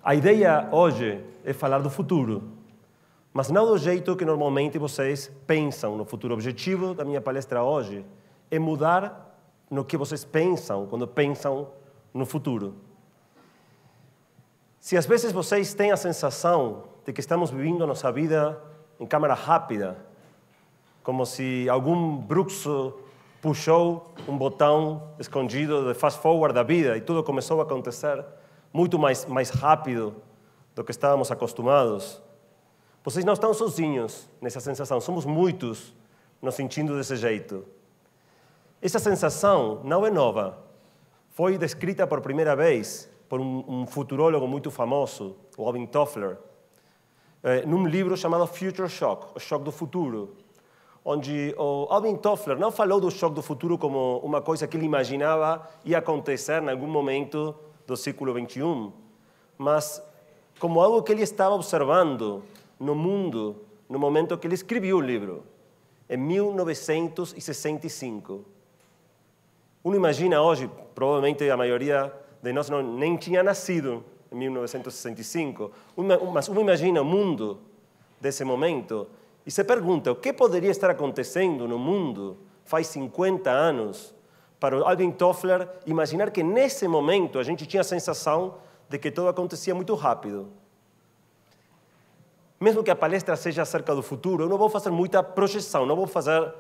A ideia hoje é falar do futuro, mas não do jeito que normalmente vocês pensam no futuro. O objetivo da minha palestra hoje é mudar no que vocês pensam quando pensam no futuro. Se às vezes vocês têm a sensação de que estamos vivendo nossa vida em câmera rápida, como se algum bruxo puxou um botão escondido de fast forward da vida e tudo começou a acontecer muito mais rápido do que estávamos acostumados, vocês não estão sozinhos nessa sensação. Somos muitos nos sentindo desse jeito. Essa sensação não é nova. Foi descrita por primeira vez por um futurólogo muito famoso, o Alvin Toffler, num livro chamado Future Shock, o choque do futuro, onde o Alvin Toffler não falou do choque do futuro como uma coisa que ele imaginava ia acontecer em algum momento do século XXI, mas como algo que ele estava observando no mundo no momento que ele escreveu o livro, em 1965. Uno imagina hoje, provavelmente a maioria de nós nem tinha nascido em 1965, mas uno imagina o mundo desse momento e se pergunta o que poderia estar acontecendo no mundo faz 50 anos para o Alvin Toffler imaginar que nesse momento a gente tinha a sensação de que tudo acontecia muito rápido. Mesmo que a palestra seja acerca do futuro, eu não vou fazer muita projeção, não vou fazer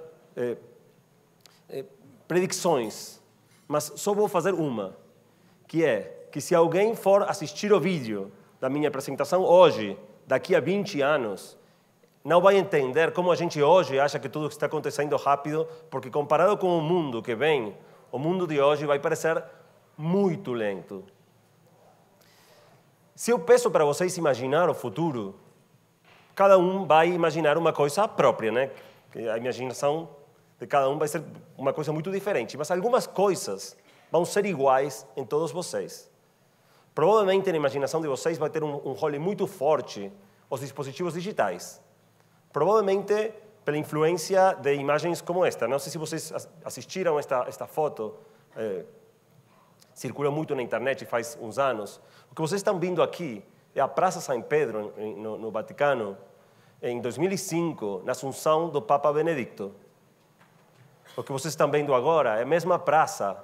predicções, mas só vou fazer uma, que é que se alguém for assistir o vídeo da minha apresentação hoje, daqui a 20 anos, não vai entender como a gente hoje acha que tudo está acontecendo rápido, porque comparado com o mundo que vem, o mundo de hoje vai parecer muito lento. Se eu peço para vocês imaginar o futuro, cada um vai imaginar uma coisa própria, né? A imaginação de cada um vai ser uma coisa muito diferente, mas algumas coisas vão ser iguais em todos vocês. Provavelmente na imaginação de vocês vai ter um role muito forte os dispositivos digitais. Provavelmente pela influência de imagens como esta. Não sei se vocês assistiram esta foto, circula muito na internet faz uns anos. O que vocês estão vendo aqui é a Praça São Pedro, no Vaticano, em 2005, na Assunção do Papa Benedicto. O que vocês estão vendo agora é a mesma praça,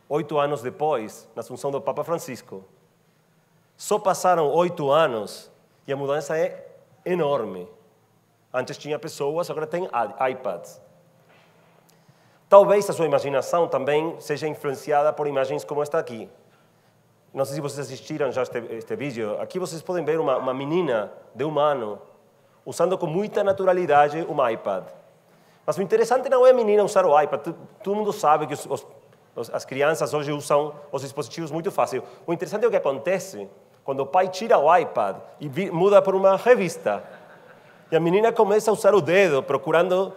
8 anos depois, na Assunção do Papa Francisco. Só passaram 8 anos e a mudança é enorme. Antes tinha pessoas, agora tem iPads. Talvez a sua imaginação também seja influenciada por imagens como esta aqui. Não sei se vocês assistiram já este vídeo. Aqui vocês podem ver uma menina de 1 ano usando com muita naturalidade um iPad. Mas o interessante não é a menina usar o iPad. Todo mundo sabe que as crianças hoje usam os dispositivos muito fácil. O interessante é o que acontece quando o pai tira o iPad e muda por uma revista. E a menina começa a usar o dedo, procurando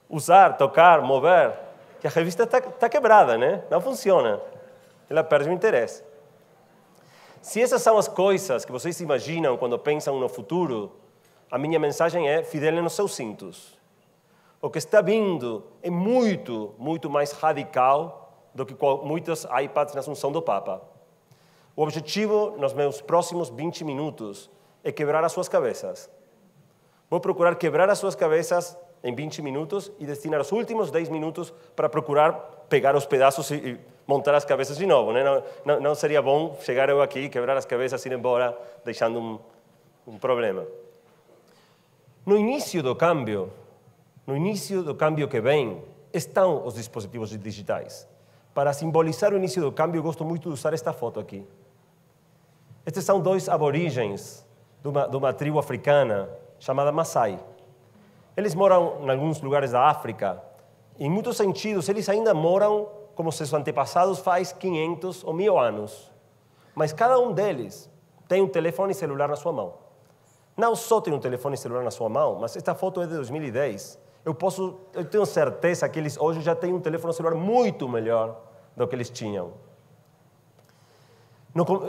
usar, tocar, mover. E a revista está quebrada, né? Não funciona. Ela perde o interesse. Se essas são as coisas que vocês imaginam quando pensam no futuro, a minha mensagem é: fidelem nos seus cintos. O que está vindo é muito, muito mais radical do que muitos iPads na Assunção do Papa. O objetivo, nos meus próximos 20 minutos, é quebrar as suas cabeças. Vou procurar quebrar as suas cabeças em 20 minutos e destinar os últimos 10 minutos para procurar pegar os pedaços e montar as cabeças de novo, né? Não seria bom chegar eu aqui, quebrar as cabeças e ir embora, deixando um problema. No início do cambio que vem, estão os dispositivos digitais. Para simbolizar o início do cambio, eu gosto muito de usar esta foto aqui. Estes são 2 aborígenes de uma tribo africana chamada Maasai. Eles moram em alguns lugares da África. Em muitos sentidos, eles ainda moram como seus antepassados faz 500 ou 1000 anos. Mas cada um deles tem um telefone celular na sua mão. Não só tem um telefone celular na sua mão, mas esta foto é de 2010. Eu tenho certeza que eles hoje já têm um telefone celular muito melhor do que eles tinham.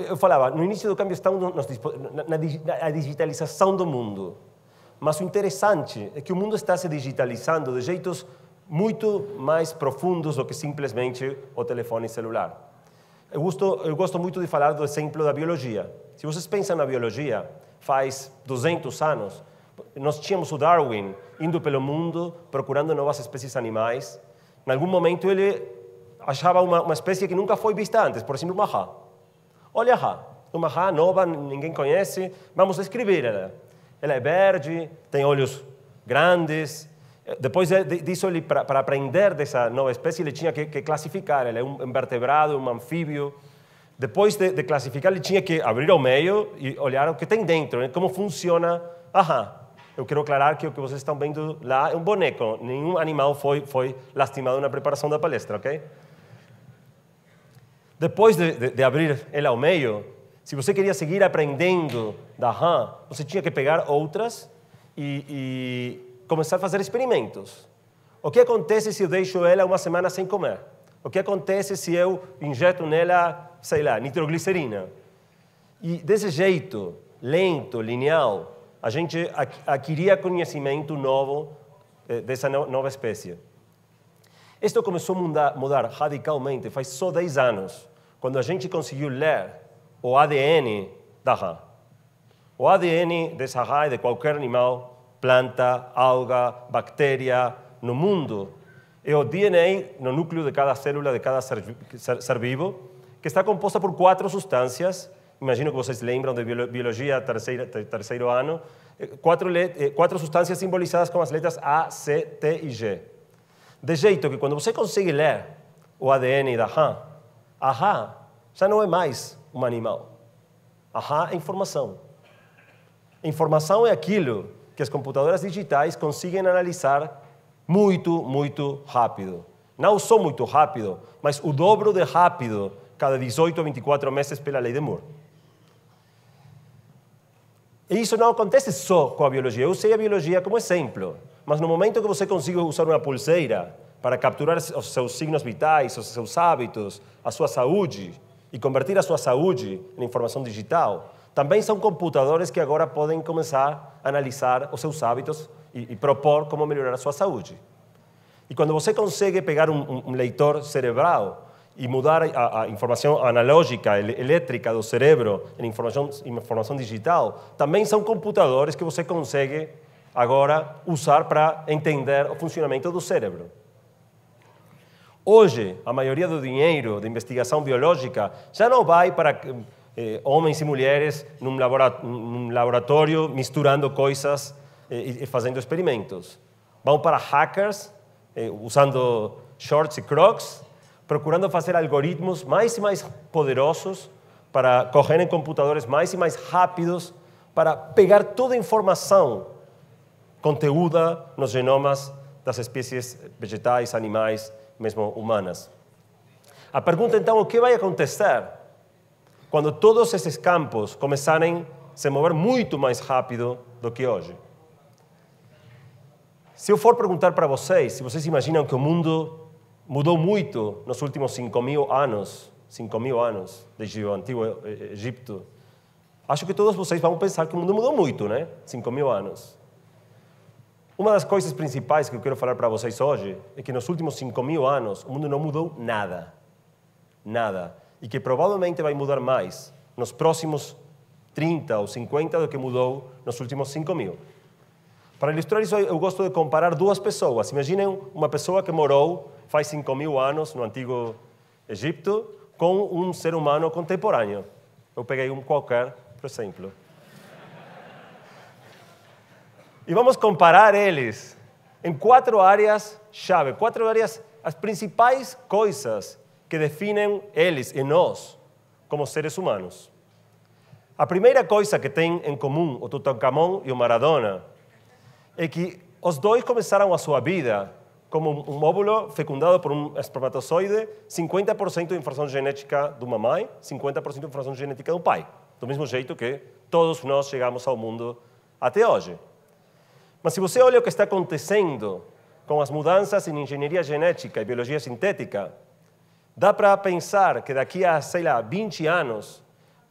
Eu falava, no início do cambio estamos na digitalização do mundo. Mas o interessante é que o mundo está se digitalizando de jeitos muito mais profundos do que simplesmente o telefone celular. Eu gosto muito de falar do exemplo da biologia. Se vocês pensam na biologia, faz 200 anos, nós tínhamos o Darwin indo pelo mundo procurando novas espécies animais. Em algum momento ele achava uma espécie que nunca foi vista antes, por exemplo, uma rã. Olha a rã, uma rã nova, ninguém conhece, vamos descrever ela. Ela é verde, tem olhos grandes. Depois disso, para aprender dessa nova espécie, ele tinha que classificar. Ela é um invertebrado, um anfíbio. Depois de classificar, ele tinha que abrir ao meio e olhar o que tem dentro, né? Como funciona a rã. Eu quero aclarar que o que vocês estão vendo lá é um boneco. Nenhum animal foi lastimado na preparação da palestra, ok? Depois de abrir ela ao meio, se você queria seguir aprendendo da rã, você tinha que pegar outras e começar a fazer experimentos. O que acontece se eu deixo ela uma semana sem comer? O que acontece se eu injeto nela, sei lá, nitroglicerina? E desse jeito, lento, linear, a gente adquiria conhecimento novo dessa nova espécie. Isto começou a mudar radicalmente faz só 10 anos, quando a gente conseguiu ler o ADN da rã. O ADN dessa rã e de qualquer animal, planta, alga, bactéria, no mundo, é o DNA no núcleo de cada célula de cada ser vivo, que está composta por 4 substâncias. Imagino que vocês lembram de biologia, terceiro ano. 4 substâncias simbolizadas com as letras A, C, T e G. De jeito que quando você consegue ler o ADN da rã, a rã já não é mais um animal. A rã é informação. Informação é aquilo que as computadoras digitais conseguem analisar muito, muito rápido. Não só muito rápido, mas o dobro de rápido cada 18 a 24 meses pela lei de Moore. E isso não acontece só com a biologia. Eu usei a biologia como exemplo, mas no momento que você consegue usar uma pulseira para capturar os seus signos vitais, os seus hábitos, a sua saúde, e convertir a sua saúde em informação digital, também são computadores que agora podem começar a analisar os seus hábitos e propor como melhorar a sua saúde. E quando você consegue pegar um leitor cerebral e mudar a informação analógica, elétrica do cérebro em informação digital, também são computadores que você consegue agora usar para entender o funcionamento do cérebro. Hoje, a maioria do dinheiro de investigação biológica já não vai para homens e mulheres num laboratório misturando coisas e fazendo experimentos. Vão para hackers, usando shorts e crocs, procurando fazer algoritmos mais e mais poderosos para correr em computadores mais e mais rápidos para pegar toda a informação conteúda nos genomas das espécies vegetais, animais, mesmo humanas. A pergunta, então, o que vai acontecer quando todos esses campos começarem a se mover muito mais rápido do que hoje? Se eu for perguntar para vocês, se vocês imaginam que o mundo mudou muito nos últimos 5.000 anos desde o antigo Egito, acho que todos vocês vão pensar que o mundo mudou muito, né? 5.000 anos. Uma das coisas principais que eu quero falar para vocês hoje é que nos últimos 5.000 anos o mundo não mudou nada. Nada. E que provavelmente vai mudar mais nos próximos 30 ou 50 do que mudou nos últimos 5.000. Para ilustrar isso, eu gosto de comparar 2 pessoas. Imaginem uma pessoa que morou faz 5.000 anos no antigo Egito com um ser humano contemporâneo. Eu peguei um qualquer, por exemplo. E vamos comparar eles em 4 áreas-chave, 4 áreas, as principais coisas que definem eles e nós como seres humanos. A primeira coisa que tem em comum o Tutankhamon e o Maradona é que os dois começaram a sua vida como um óvulo fecundado por um espermatozoide, 50% de informação genética de uma mãe, 50% de informação genética do pai. Do mesmo jeito que todos nós chegamos ao mundo até hoje. Mas se você olha o que está acontecendo com as mudanças em engenharia genética e biologia sintética, dá para pensar que daqui a, sei lá, 20 anos,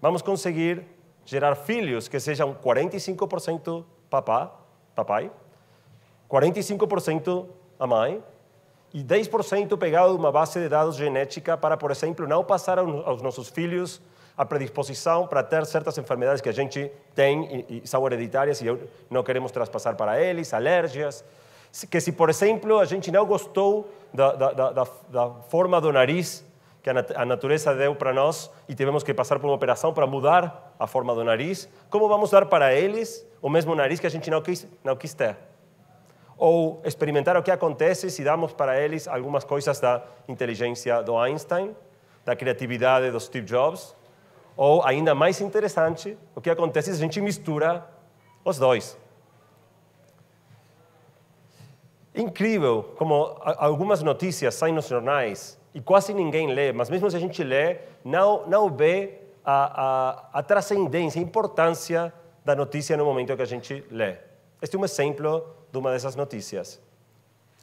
vamos conseguir gerar filhos que sejam 45% papai, 45% a mãe, e 10% pegado de uma base de dados genética para, por exemplo, não passar aos nossos filhos a predisposição para ter certas enfermidades que a gente tem e são hereditárias e não queremos traspassar para eles, alérgias. Que se, por exemplo, a gente não gostou da forma do nariz que a natureza deu para nós e tivemos que passar por uma operação para mudar a forma do nariz, como vamos dar para eles o mesmo nariz que a gente não quis ter? Ou experimentar o que acontece se damos para eles algumas coisas da inteligência do Einstein, da criatividade do Steve Jobs, ou, ainda mais interessante, o que acontece se a gente mistura os dois. Incrível como algumas notícias saem nos jornais e quase ninguém lê, mas mesmo se a gente lê, não vê a transcendência, a importância da notícia no momento que a gente lê. Este é um exemplo de uma dessas notícias.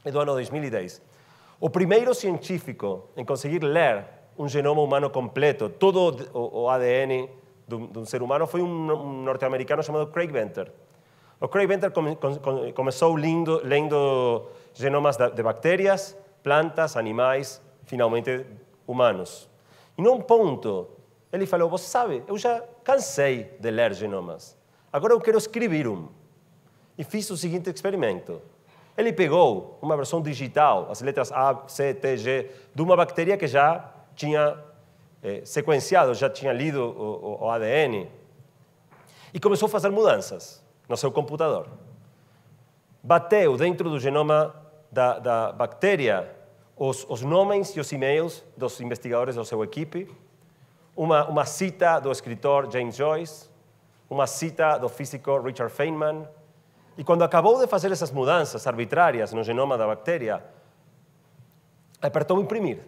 É do ano 2010. O primeiro científico em conseguir ler um genoma humano completo, todo o ADN de um ser humano, foi um norte-americano chamado Craig Venter. O Craig Venter começou lendo genomas de bactérias, plantas, animais, finalmente humanos. E num ponto, ele falou, você sabe, eu já cansei de ler genomas. Agora eu quero escrever um. E fiz o seguinte experimento. Ele pegou uma versão digital, as letras A, C, T, G, de uma bactéria que já tinha sequenciado, já tinha lido o ADN, e começou a fazer mudanças no seu computador. Bateu dentro do genoma da bactéria os nomes e os e-mails dos investigadores da sua equipe, uma cita do escritor James Joyce, uma cita do físico Richard Feynman. E quando acabou de fazer essas mudanças arbitrárias no genoma da bactéria, apertou imprimir.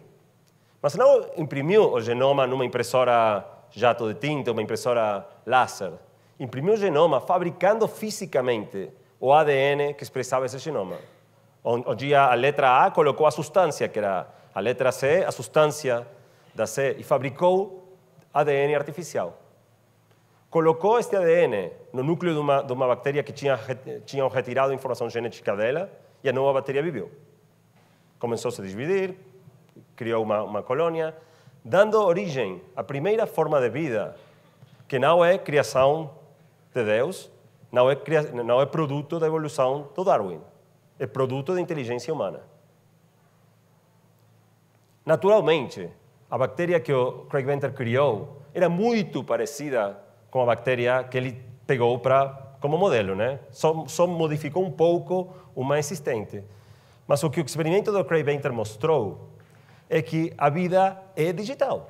Mas não imprimiu o genoma numa impressora jato de tinta, uma impressora laser. Imprimiu o genoma fabricando fisicamente o ADN que expressava esse genoma. Onde a letra A colocou a substância, que era a letra C, a substância da C, e fabricou ADN artificial. Colocou este ADN no núcleo de uma bactéria que tinham retirado a informação genética dela e a nova bactéria viveu. Começou a se dividir, criou uma colônia, dando origem à primeira forma de vida, que não é criação de Deus, não é produto da evolução do Darwin, é produto da inteligência humana. Naturalmente, a bactéria que o Craig Venter criou era muito parecida com a bactéria que ele pegou como modelo, né? Só modificou um pouco uma existente. Mas o que o experimento do Craig Venter mostrou é que a vida é digital.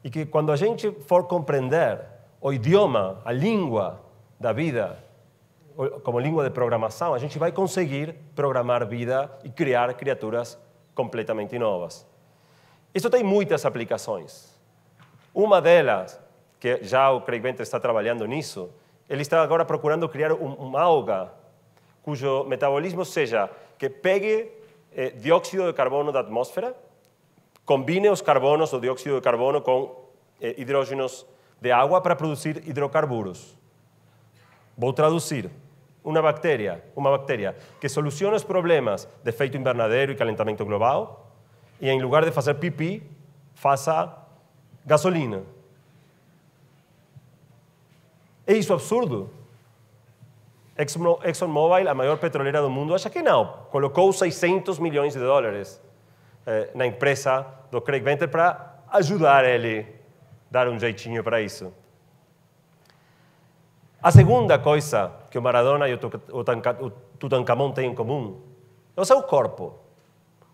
E que quando a gente for compreender o idioma, a língua da vida, como língua de programação, a gente vai conseguir programar vida e criar criaturas completamente novas. Isso tem muitas aplicações. Uma delas, que já o Craig Venter está trabalhando nisso, ele está agora procurando criar uma alga cujo metabolismo seja que pegue dióxido de carbono da atmosfera, combine os carbonos do dióxido de carbono com hidrógenos de água para produzir hidrocarburos. Vou traduzir. Uma bactéria que soluciona os problemas de efeito invernadeiro e calentamento global e, em lugar de fazer pipi, faça gasolina. É isso absurdo? ExxonMobil, a maior petroleira do mundo, acha que não. Colocou $600 milhões na empresa do Craig Venter para ajudar ele a dar um jeitinho para isso. A segunda coisa que o Maradona e o Tutankhamon têm em comum é o seu corpo.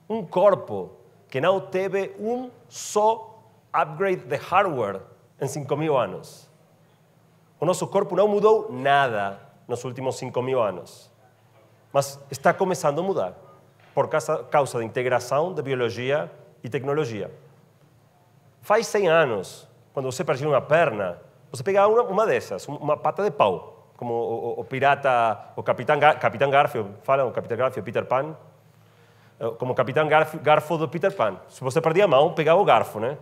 Um corpo que não teve um só upgrade de hardware em 5.000 anos. O nosso corpo não mudou nada nos últimos 5.000 anos, mas está começando a mudar por causa da integração de biologia e tecnologia. Faz 100 anos, quando você perdia uma perna, você pegava uma dessas, uma pata de pau, como o pirata, o Capitão Garfio, falam o Capitão Garfio, Peter Pan, como o Capitão Garfo do Peter Pan. Se você perdia a mão, pegava o garfo, né?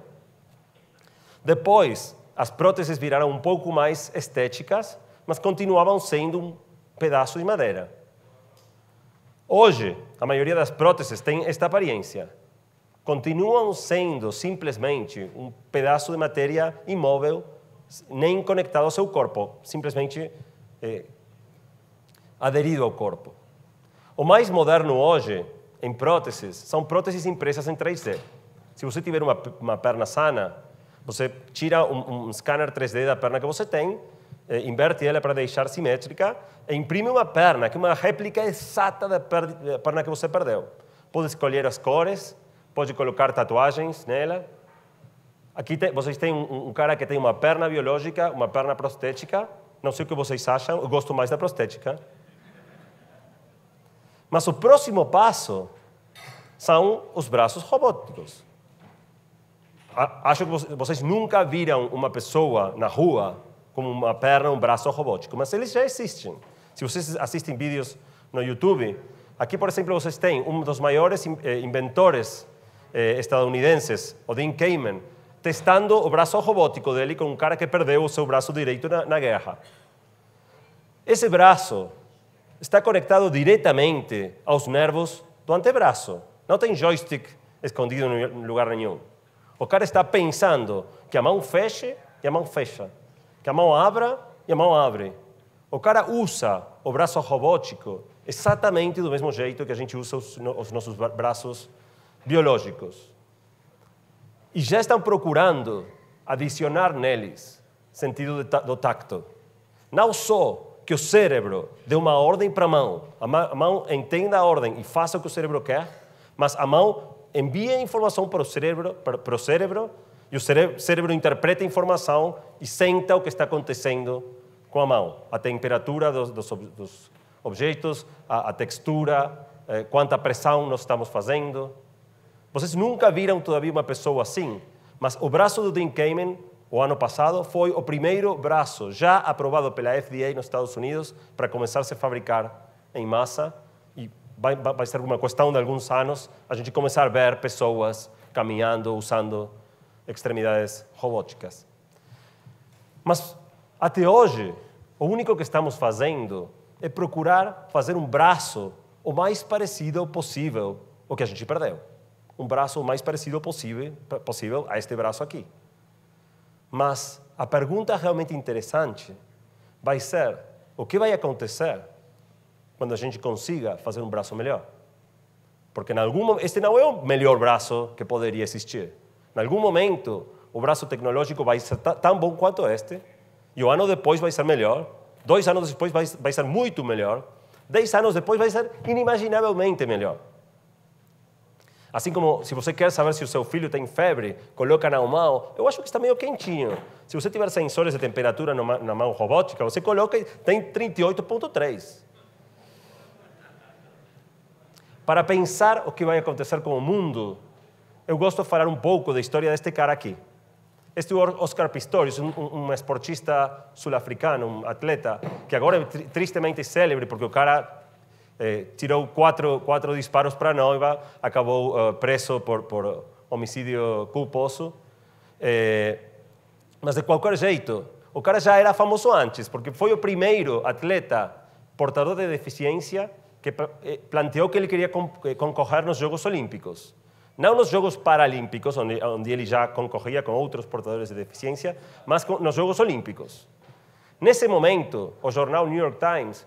Depois, as próteses viraram um pouco mais estéticas, mas continuavam sendo um pedaço de madeira. Hoje, a maioria das próteses tem esta aparência. continuam sendo simplesmente um pedaço de matéria imóvel, nem conectado ao seu corpo, simplesmente aderido ao corpo. O mais moderno hoje, em próteses, são próteses impressas em 3D. Se você tiver uma perna sana, você tira um scanner 3D da perna que você tem, inverte ela para deixar simétrica e imprime uma perna, que é uma réplica exata da perna que você perdeu. Pode escolher as cores, pode colocar tatuagens nela. Aqui vocês têm um cara que tem uma perna biológica, uma perna prostética. Não sei o que vocês acham, eu gosto mais da prostética. Mas o próximo passo são os braços robóticos. Acho que vocês nunca viram uma pessoa na rua com uma perna, um braço robótico, mas eles já existem. Se vocês assistem vídeos no YouTube, aqui, por exemplo, vocês têm um dos maiores inventores estadunidenses, o Dean Kamen, testando o braço robótico dele com um cara que perdeu o seu braço direito na guerra. Esse braço está conectado diretamente aos nervos do antebraço. Não tem joystick escondido em lugar nenhum. O cara está pensando que a mão feche e a mão fecha, que a mão abra e a mão abre. O cara usa o braço robótico exatamente do mesmo jeito que a gente usa os nossos braços biológicos. E já estão procurando adicionar neles sentido do tacto. Não só que o cérebro dê uma ordem para a mão entenda a ordem e faça o que o cérebro quer, mas a mão envia informação para o cérebro e o cérebro interpreta a informação e senta o que está acontecendo com a mão. A temperatura dos objetos, a textura, quanta pressão nós estamos fazendo. Vocês nunca viram todavia uma pessoa assim, mas o braço do Dean Kamen, o ano passado, foi o primeiro braço já aprovado pela FDA nos Estados Unidos para começar a se fabricar em massa e vai ser uma questão de alguns anos a gente começar a ver pessoas caminhando, usando extremidades robóticas. Mas até hoje, o único que estamos fazendo é procurar fazer um braço o mais parecido possível ao que a gente perdeu. Um braço o mais parecido possível a este braço aqui. Mas a pergunta realmente interessante vai ser: o que vai acontecer quando a gente consiga fazer um braço melhor? Porque este não é o melhor braço que poderia existir. Em algum momento, o braço tecnológico vai ser tão bom quanto este, e o ano depois vai ser melhor, 2 anos depois vai ser muito melhor, 10 anos depois vai ser inimaginavelmente melhor. Assim como, se você quer saber se o seu filho tem febre, coloca na mão, eu acho que está meio quentinho. Se você tiver sensores de temperatura na mão robótica, você coloca e tem 38,3. Para pensar o que vai acontecer com o mundo, eu gosto de falar um pouco da história deste cara aqui. Este é o Oscar Pistorius, um esportista sul-africano, um atleta, que agora é tristemente célebre, porque o cara tirou quatro disparos para a noiva, acabou preso por homicídio culposo. Mas de qualquer jeito, o cara já era famoso antes, porque foi o primeiro atleta portador de deficiência que planteou que ele queria concorrer nos Jogos Olímpicos. Não nos Jogos Paralímpicos, onde ele já concorria com outros portadores de deficiência, mas nos Jogos Olímpicos. Nesse momento, o jornal New York Times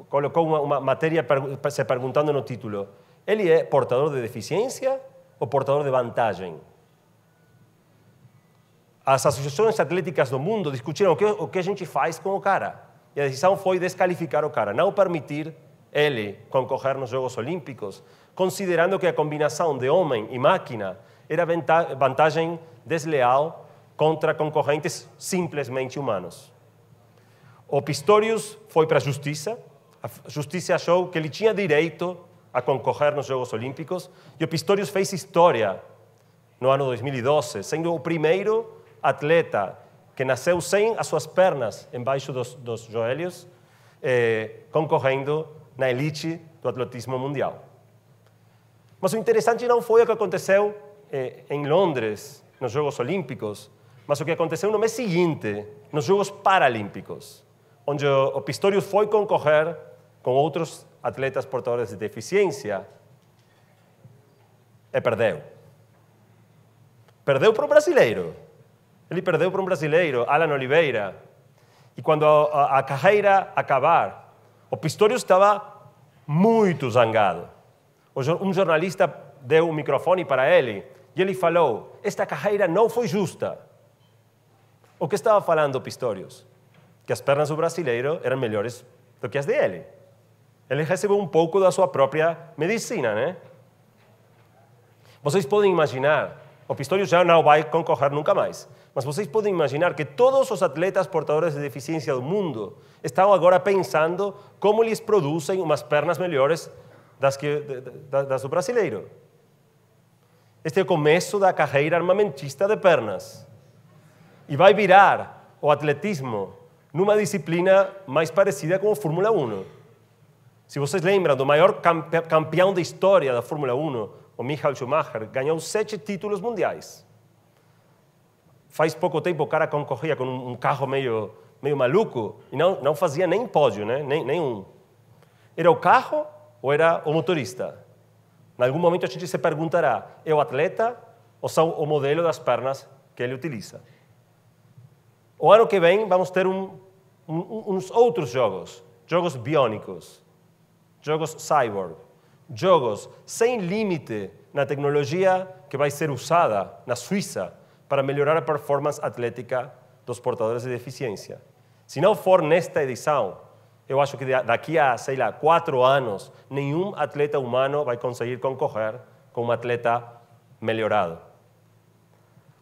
colocou uma matéria se perguntando no título: ele é portador de deficiência ou portador de vantagem? As associações atléticas do mundo discutiram o que a gente faz com o cara. E a decisão foi descalificar o cara, não permitir ele concorrer nos Jogos Olímpicos, considerando que a combinação de homem e máquina era vantagem desleal contra concorrentes simplesmente humanos. O Pistorius foi para a justiça achou que ele tinha direito a concorrer nos Jogos Olímpicos e o Pistorius fez história no ano 2012, sendo o primeiro atleta que nasceu sem as suas pernas embaixo dos joelhos, concorrendo na elite do atletismo mundial. Mas o interessante não foi o que aconteceu em Londres, nos Jogos Olímpicos, mas o que aconteceu no mês seguinte, nos Jogos Paralímpicos, onde o Pistorius foi concorrer com outros atletas portadores de deficiência. e perdeu. Perdeu para um brasileiro. Ele perdeu para um brasileiro, Alan Oliveira. E quando a carreira acabar, o Pistorius estava muito zangado. Um jornalista deu um microfone para ele e ele falou: esta carreira não foi justa. O que estava falando o Pistorius? Que as pernas do brasileiro eram melhores do que as dele. Ele recebeu um pouco da sua própria medicina, né? Vocês podem imaginar, o Pistorius já não vai concorrer nunca mais, mas vocês podem imaginar que todos os atletas portadores de deficiência do mundo estão agora pensando como eles produzem umas pernas melhores das do brasileiro. Este é o começo da carreira armamentista de pernas. E vai virar o atletismo numa disciplina mais parecida com a Fórmula 1. Se vocês lembram do maior campeão da história da Fórmula 1, o Michael Schumacher, ganhou 7 títulos mundiais. Faz pouco tempo o cara concorria com um carro meio maluco e não fazia nem pódio, né? Nenhum. Era o carro ou era o motorista? Em algum momento a gente se perguntará, é o atleta ou são o modelo das pernas que ele utiliza? O ano que vem vamos ter uns outros jogos biônicos, jogos cyborg, jogos sem limite na tecnologia que vai ser usada na Suíça para melhorar a performance atlética dos portadores de deficiência. Se não for nesta edição, eu acho que daqui a, 4 anos, nenhum atleta humano vai conseguir concorrer com um atleta melhorado.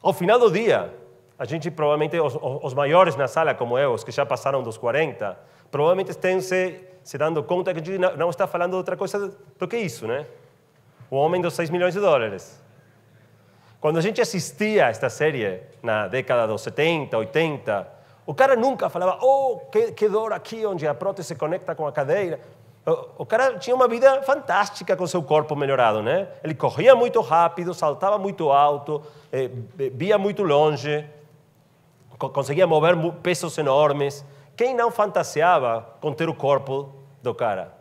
Ao final do dia, a gente provavelmente, os maiores na sala, como eu, os que já passaram dos 40, provavelmente estão se dando conta que a gente não está falando de outra coisa do que isso, né? O homem dos 6 milhões de dólares. Quando a gente assistia a esta série na década dos 70, 80, o cara nunca falava, oh, que dor aqui onde a prótese se conecta com a cadeira. O cara tinha uma vida fantástica com seu corpo melhorado, né? Ele corria muito rápido, saltava muito alto, via muito longe, conseguia mover pesos enormes. Quem não fantasiava com ter o corpo do cara?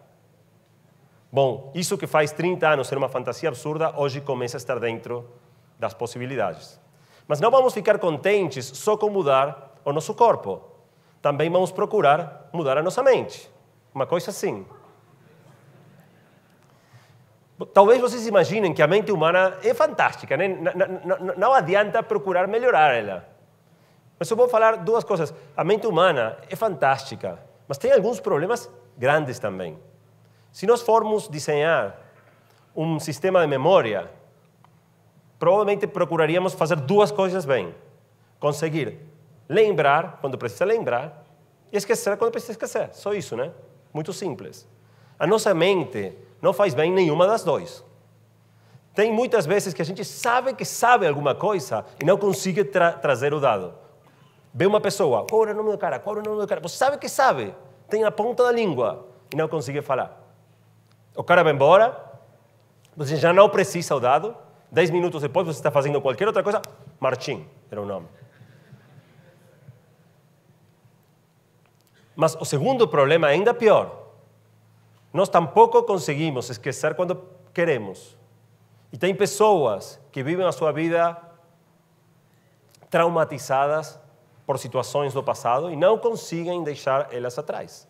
Bom, isso que faz 30 anos ser uma fantasia absurda, hoje começa a estar dentro das possibilidades. Mas não vamos ficar contentes só com mudar o nosso corpo. Também vamos procurar mudar a nossa mente. Uma coisa assim. Talvez vocês imaginem que a mente humana é fantástica, né? Não adianta procurar melhorar ela. Mas eu vou falar 2 coisas. A mente humana é fantástica, mas tem alguns problemas grandes também. Se nós formos desenhar um sistema de memória, provavelmente procuraríamos fazer 2 coisas bem. Conseguir lembrar quando precisa lembrar e esquecer quando precisa esquecer. Só isso, né? Muito simples. A nossa mente não faz bem nenhuma das 2. Tem muitas vezes que a gente sabe que sabe alguma coisa e não consegue trazer o dado. Vê uma pessoa, qual é o nome do cara? Qual é o nome do cara? Você sabe que sabe, tem na ponta da língua e não consegue falar. O cara vai embora, você já não precisa o dado, 10 minutos depois você está fazendo qualquer outra coisa, Martim era o nome. Mas o segundo problema é ainda pior. Nós tampouco conseguimos esquecer quando queremos. E tem pessoas que vivem a sua vida traumatizadas por situações do passado e não conseguem deixar elas atrás.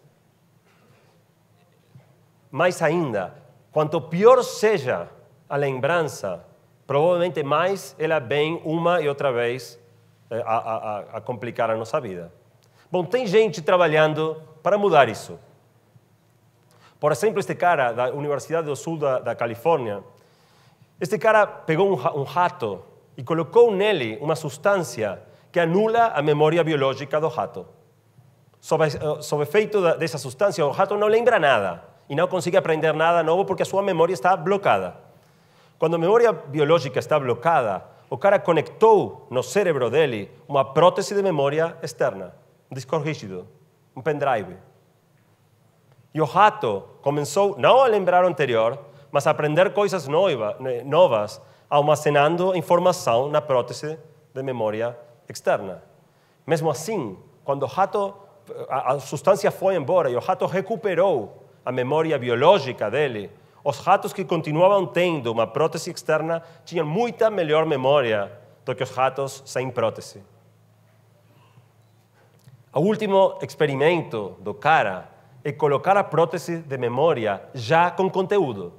Mais ainda, quanto pior seja a lembrança, provavelmente mais ela vem uma e outra vez a complicar a nossa vida. Bom, tem gente trabalhando para mudar isso. Por exemplo, este cara da Universidade do Sul da Califórnia, este cara pegou um rato e colocou nele uma substância que anula a memória biológica do rato. Sob efeito dessa substância, o rato não lembra nada e não consegue aprender nada novo porque a sua memória está bloqueada. Quando a memória biológica está bloqueada, o cara conectou no cérebro dele uma prótese de memória externa, um disco rígido, um pendrive. E o rato começou não a lembrar o anterior, mas a aprender coisas novas, armazenando informação na prótese de memória externa. Mesmo assim, quando o rato, a substância foi embora e o rato recuperou a memória biológica dele, os ratos que continuavam tendo uma prótese externa tinham muita melhor memória do que os ratos sem prótese. O último experimento do cara é colocar a prótese de memória já com conteúdo,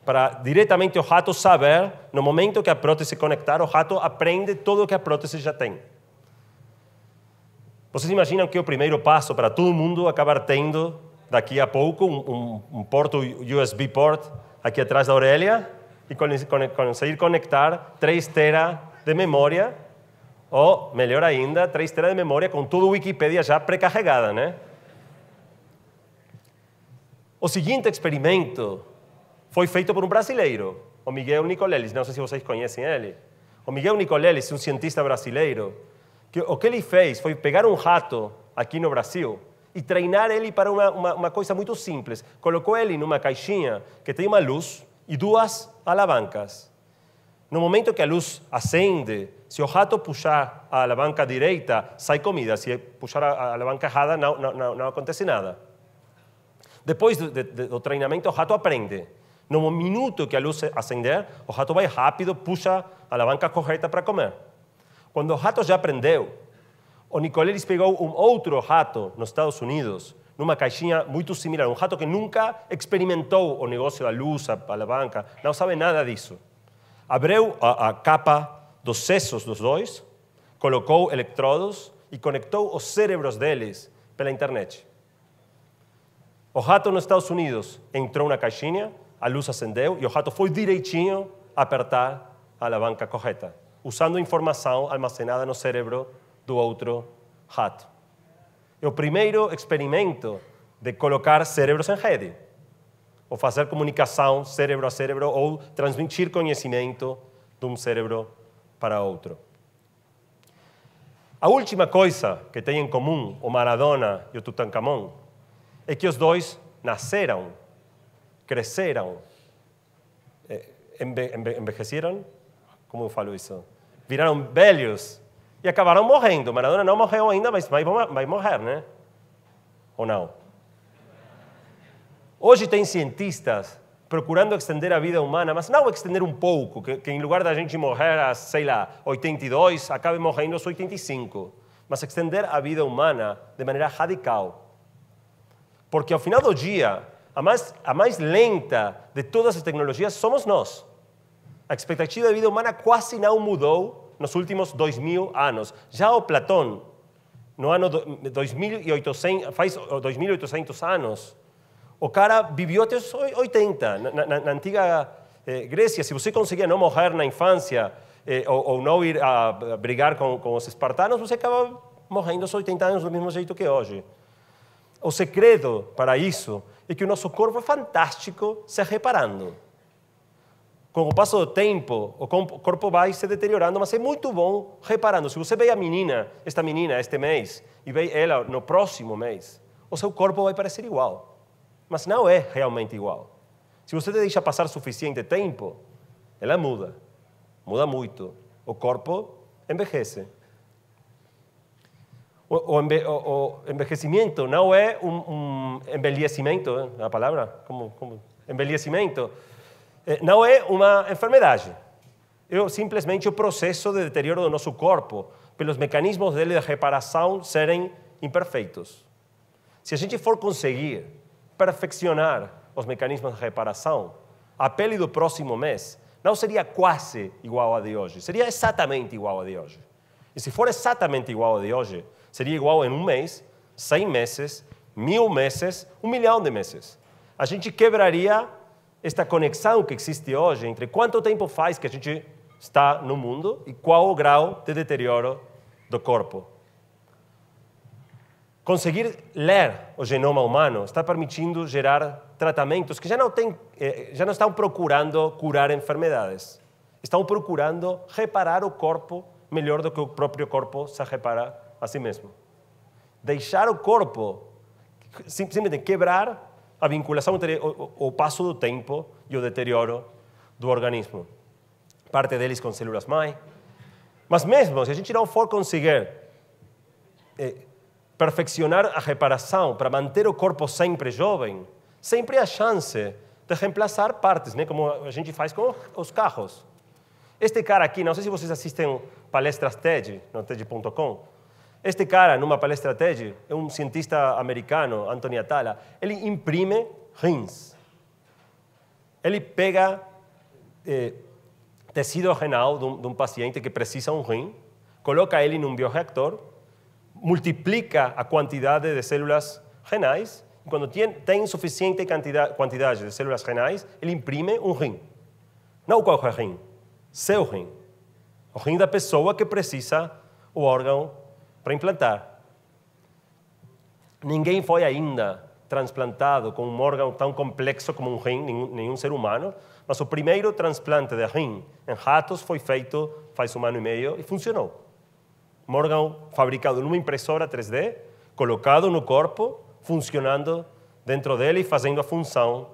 para diretamente o rato saber, no momento que a prótese conectar, o rato aprende tudo o que a prótese já tem. Vocês imaginam que o primeiro passo para todo mundo acabar tendo, daqui a pouco, um porto USB port aqui atrás da orelha e conseguir conectar 3 TB de memória, ou, melhor ainda, 3 TB de memória com toda a Wikipedia já pré-carregada, né? O seguinte experimento foi feito por um brasileiro, o Miguel Nicolelis. Não sei se vocês conhecem ele. O Miguel Nicolelis, um cientista brasileiro, o que ele fez foi pegar um rato aqui no Brasil e treinar ele para uma coisa muito simples. Colocou ele numa caixinha que tem uma luz e 2 alavancas. No momento que a luz acende, se o rato puxar a alavanca direita, sai comida. Se puxar a alavanca errada, não acontece nada. Depois do treinamento, o rato aprende. No minuto que a luz acender, o rato vai rápido, puxa a alavanca correta para comer. Quando o rato já aprendeu, o Nicolelis pegou um outro rato nos Estados Unidos, numa caixinha muito similar, um rato que nunca experimentou o negócio da luz, a alavanca, não sabe nada disso. Abriu a capa dos sesos dos dois, colocou eletrodos e conectou os cérebros deles pela internet. O rato nos Estados Unidos entrou na caixinha, a luz acendeu e o rato foi direitinho apertar a alavanca correta, usando informação armazenada no cérebro do outro rato. É o primeiro experimento de colocar cérebros em rede, ou fazer comunicação cérebro a cérebro, ou transmitir conhecimento de um cérebro para outro. A última coisa que tem em comum o Maradona e o Tutankhamon é que os dois nasceram, cresceram, envelheceram, como eu falo isso? Viraram velhos e acabaram morrendo. Maradona não morreu ainda, mas vai morrer, né? Ou não? Hoje tem cientistas procurando extender a vida humana, mas não extender um pouco, que em lugar da gente morrer a, sei lá, 82, acabe morrendo aos 85, mas extender a vida humana de maneira radical. Porque ao final do dia, a mais lenta de todas as tecnologias somos nós. A expectativa de vida humana quase não mudou nos últimos 2.000 anos. Já o Platão, no ano 2800, faz 2.800 anos, o cara viveu até os 80. Na antiga Grécia, se você conseguia não morrer na infância ou não ir a brigar com os espartanos, você acaba morrendo aos 80 anos do mesmo jeito que hoje. O segredo para isso é que o nosso corpo é fantástico se reparando. Com o passo do tempo, o corpo vai se deteriorando, mas é muito bom reparando. Se você vê esta menina este mês, e vê ela no próximo mês, o seu corpo vai parecer igual. Mas não é realmente igual. Se você deixa passar suficiente tempo, ela muda muito. O corpo envelhece. O envelhecimento não é envelhecimento, a palavra? Como? Envelhecimento não é uma enfermidade. É simplesmente o processo de deterioro do nosso corpo, pelos mecanismos dele de reparação serem imperfeitos. Se a gente for conseguir perfeccionar os mecanismos de reparação, a pele do próximo mês não seria quase igual a de hoje, seria exatamente igual a de hoje. E se for exatamente igual a de hoje, seria igual em um mês, 100 meses, 1000 meses, 1 milhão de meses. A gente quebraria esta conexão que existe hoje entre quanto tempo faz que a gente está no mundo e qual o grau de deterioro do corpo. Conseguir ler o genoma humano está permitindo gerar tratamentos que já não estão procurando curar enfermidades. Estão procurando reparar o corpo melhor do que o próprio corpo se repara a si mesmo. Deixar o corpo, simplesmente quebrar a vinculação entre o passo do tempo e o deterioro do organismo. Parte deles com células-mãe. Mas mesmo se a gente não for conseguir perfeccionar a reparação para manter o corpo sempre jovem, sempre há chance de reemplaçar partes, né? Como a gente faz com os carros. Este cara aqui, não sei se vocês assistem palestras TED, no TED.com. Este cara, numa palestra TED, é um cientista americano, Anthony Atala. Ele imprime rins. Ele pega tecido renal de um paciente que precisa um rim, coloca ele num bioreactor, multiplica a quantidade de células renais, e quando tem suficiente quantidade de células renais, ele imprime um rim. Não qualquer rim, seu rim. O rim da pessoa que precisa o órgão para implantar. Ninguém foi ainda transplantado com um órgão tão complexo como um rim, nenhum ser humano, mas o primeiro transplante de rim em ratos foi feito faz 1 ano e meio e funcionou. Um órgão fabricado numa impressora 3D, colocado no corpo, funcionando dentro dele e fazendo a função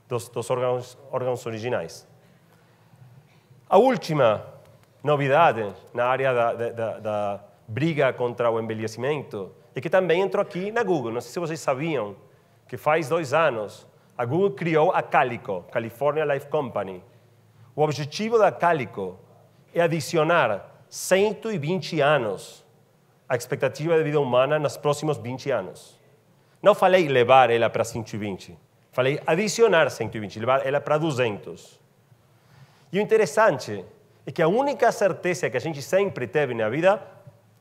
dos órgãos originais. A última novidade na área da briga contra o envelhecimento e que também entrou aqui na Google. Não sei se vocês sabiam que faz 2 anos a Google criou a Calico, California Life Company. O objetivo da Calico é adicionar 120 anos à expectativa de vida humana nos próximos 20 anos. Não falei levar ela para 120, falei adicionar 120, levar ela para 200. E o interessante é que a única certeza que a gente sempre teve na vida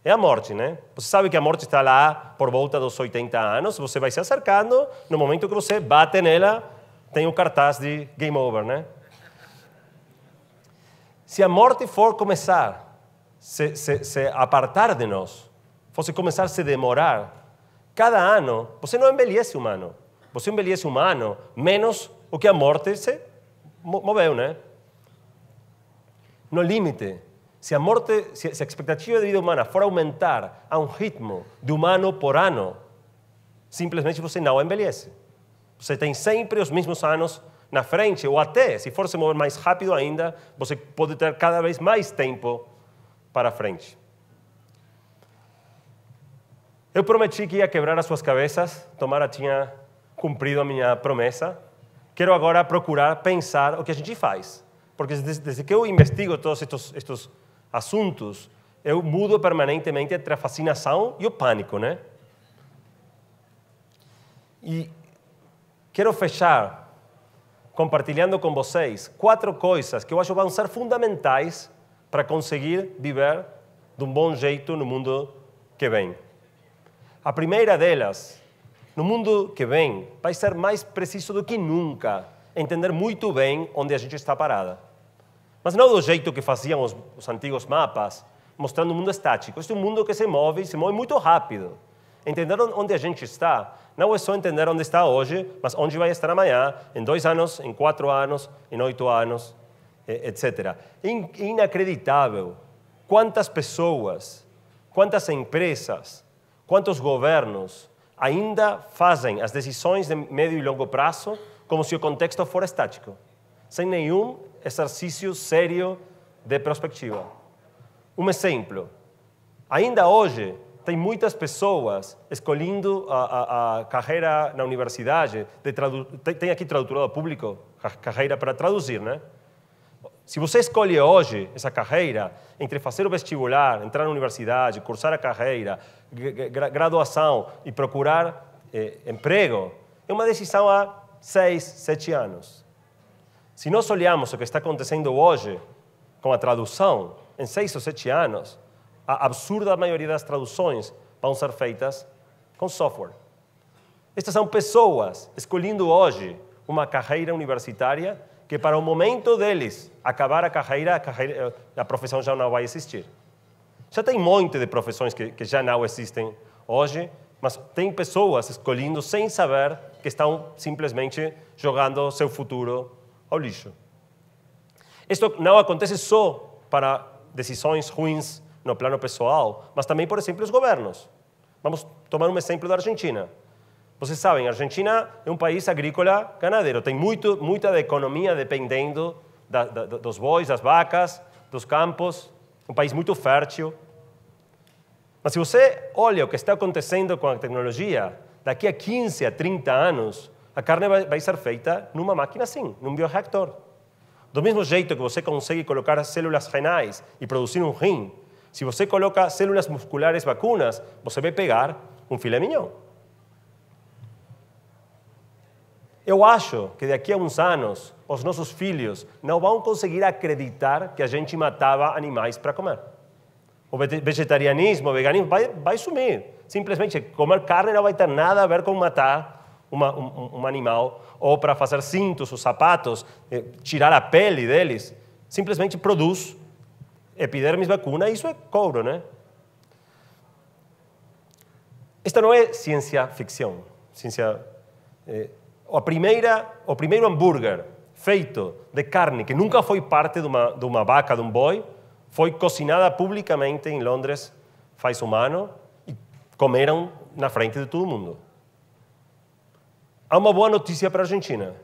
é a morte, né? Você sabe que a morte está lá por volta dos 80 anos, você vai se acercando, no momento que você bate nela, tem o cartaz de Game Over, né? Se a morte for começar se apartar de nós, fosse começar a se demorar, cada ano você não envelhece humano. Você envelhece humano menos o que a morte se moveu, né? No limite, se a expectativa de vida humana for aumentar a um ritmo de 1 ano por ano, simplesmente você não envelhece. Você tem sempre os mesmos anos na frente, ou até, se for se mover mais rápido ainda, você pode ter cada vez mais tempo para frente. Eu prometi que ia quebrar as suas cabeças, tomara tinha cumprido a minha promessa. Quero agora procurar pensar o que a gente faz. Porque desde que eu investigo todos estes assuntos, eu mudo permanentemente entre a fascinação e o pânico, né? E quero fechar compartilhando com vocês 4 coisas que eu acho vão ser fundamentais para conseguir viver de um bom jeito no mundo que vem. A primeira delas, no mundo que vem, vai ser mais preciso do que nunca entender muito bem onde a gente está parada. Mas não do jeito que faziam os antigos mapas, mostrando um mundo estático. Este é um mundo que se move muito rápido. Entender onde a gente está não é só entender onde está hoje, mas onde vai estar amanhã, em 2 anos, em 4 anos, em 8 anos, etc. É inacreditável quantas pessoas, quantas empresas, quantos governos ainda fazem as decisões de médio e longo prazo como se o contexto for estático, sem nenhum exercício sério de perspectiva. Um exemplo, ainda hoje tem muitas pessoas escolhendo a carreira na universidade, tem aqui tradutor público, carreira para traduzir, né? Se você escolhe hoje essa carreira, entre fazer o vestibular, entrar na universidade, cursar a carreira, graduação e procurar emprego, é uma decisão há 6, 7 anos. Se nós olhamos o que está acontecendo hoje com a tradução, em 6 ou 7 anos, a absurda maioria das traduções vão ser feitas com software. Estas são pessoas escolhendo hoje uma carreira universitária que para o momento deles acabar a carreira, a profissão já não vai existir. Já tem um monte de profissões que já não existem hoje, mas tem pessoas escolhendo sem saber que estão simplesmente jogando seu futuro ao lixo. Isto não acontece só para decisões ruins no plano pessoal, mas também, por exemplo, os governos. Vamos tomar um exemplo da Argentina. Vocês sabem, a Argentina é um país agrícola ganadeiro. Tem muita da economia dependendo dos bois, das vacas, dos campos. Um país muito fértil. Mas se você olha o que está acontecendo com a tecnologia, daqui a 15 a 30 anos, A carne vai ser feita numa máquina assim, num bioreactor. Do mesmo jeito que você consegue colocar células renais e produzir um rim, se você coloca células musculares vacunas, você vai pegar um filé mignon. Eu acho que daqui a uns anos, os nossos filhos não vão conseguir acreditar que a gente matava animais para comer. O vegetarianismo, o veganismo vai sumir. Simplesmente comer carne não vai ter nada a ver com matar um animal ou para fazer cintos ou sapatos, tirar a pele deles. Simplesmente produz epidermis vacuna e isso é couro, né? Esta não é ciência ficção. O primeiro hambúrguer feito de carne que nunca foi parte de uma vaca, de um boi, foi cozinada publicamente em Londres faz um ano e comeram na frente de todo mundo. Há uma boa notícia para a Argentina.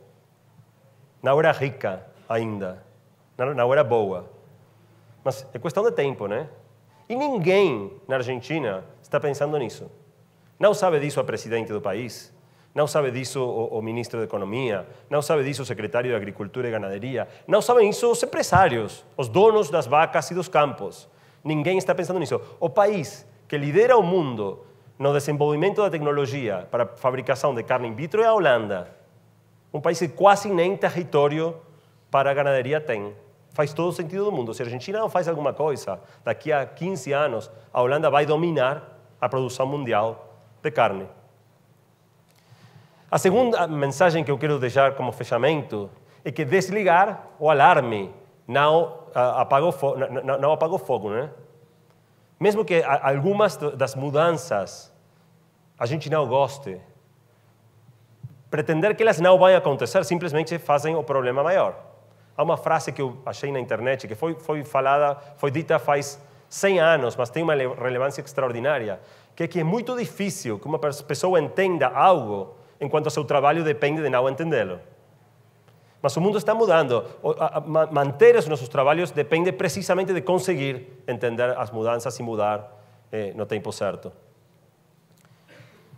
Não era rica ainda, não era boa. Mas é questão de tempo, né? E ninguém na Argentina está pensando nisso. Não sabe disso a presidente do país, não sabe disso o ministro da Economia, não sabe disso o secretário de Agricultura e Ganaderia, não sabem isso os empresários, os donos das vacas e dos campos. Ninguém está pensando nisso. O país que lidera o mundo no desenvolvimento da tecnologia para a fabricação de carne in vitro é a Holanda. Um país que quase nem território para a ganaderia tem. Faz todo o sentido do mundo. Se a Argentina não faz alguma coisa, daqui a 15 anos, a Holanda vai dominar a produção mundial de carne. A segunda mensagem que eu quero deixar como fechamento é que desligar o alarme não apaga o fogo, né? Mesmo que algumas das mudanças a gente não goste, pretender que elas não vão acontecer simplesmente fazem o problema maior. Há uma frase que eu achei na internet que foi dita faz 100 anos, mas tem uma relevância extraordinária, que é muito difícil que uma pessoa entenda algo enquanto seu trabalho depende de não entendê-lo. Mas o mundo está mudando. Manter os nossos trabalhos depende precisamente de conseguir entender as mudanças e mudar no tempo certo.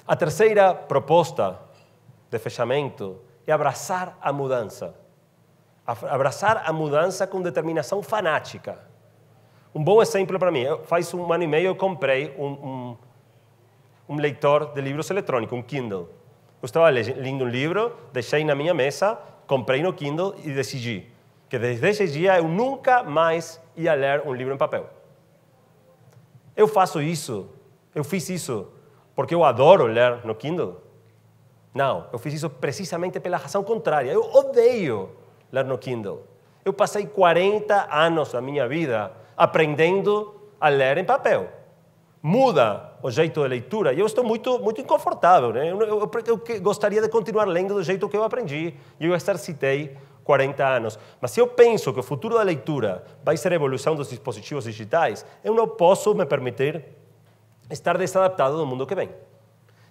A terceira proposta de fechamento é abraçar a mudança. Abraçar a mudança com determinação fanática. Um bom exemplo para mim, faz um ano e meio eu comprei um leitor de livros eletrônicos, um Kindle. Eu estava lendo um livro, deixei na minha mesa, comprei no Kindle e decidi que desde esse dia eu nunca mais ia ler um livro em papel. Eu fiz isso porque eu adoro ler no Kindle? Não, eu fiz isso precisamente pela razão contrária. Eu odeio ler no Kindle. Eu passei 40 anos da minha vida aprendendo a ler em papel. Muda o jeito de leitura e eu estou muito inconfortável, né? Eu gostaria de continuar lendo do jeito que eu aprendi e eu exercitei 40 anos. Mas se eu penso que o futuro da leitura vai ser a evolução dos dispositivos digitais, eu não posso me permitir estar desadaptado do mundo que vem.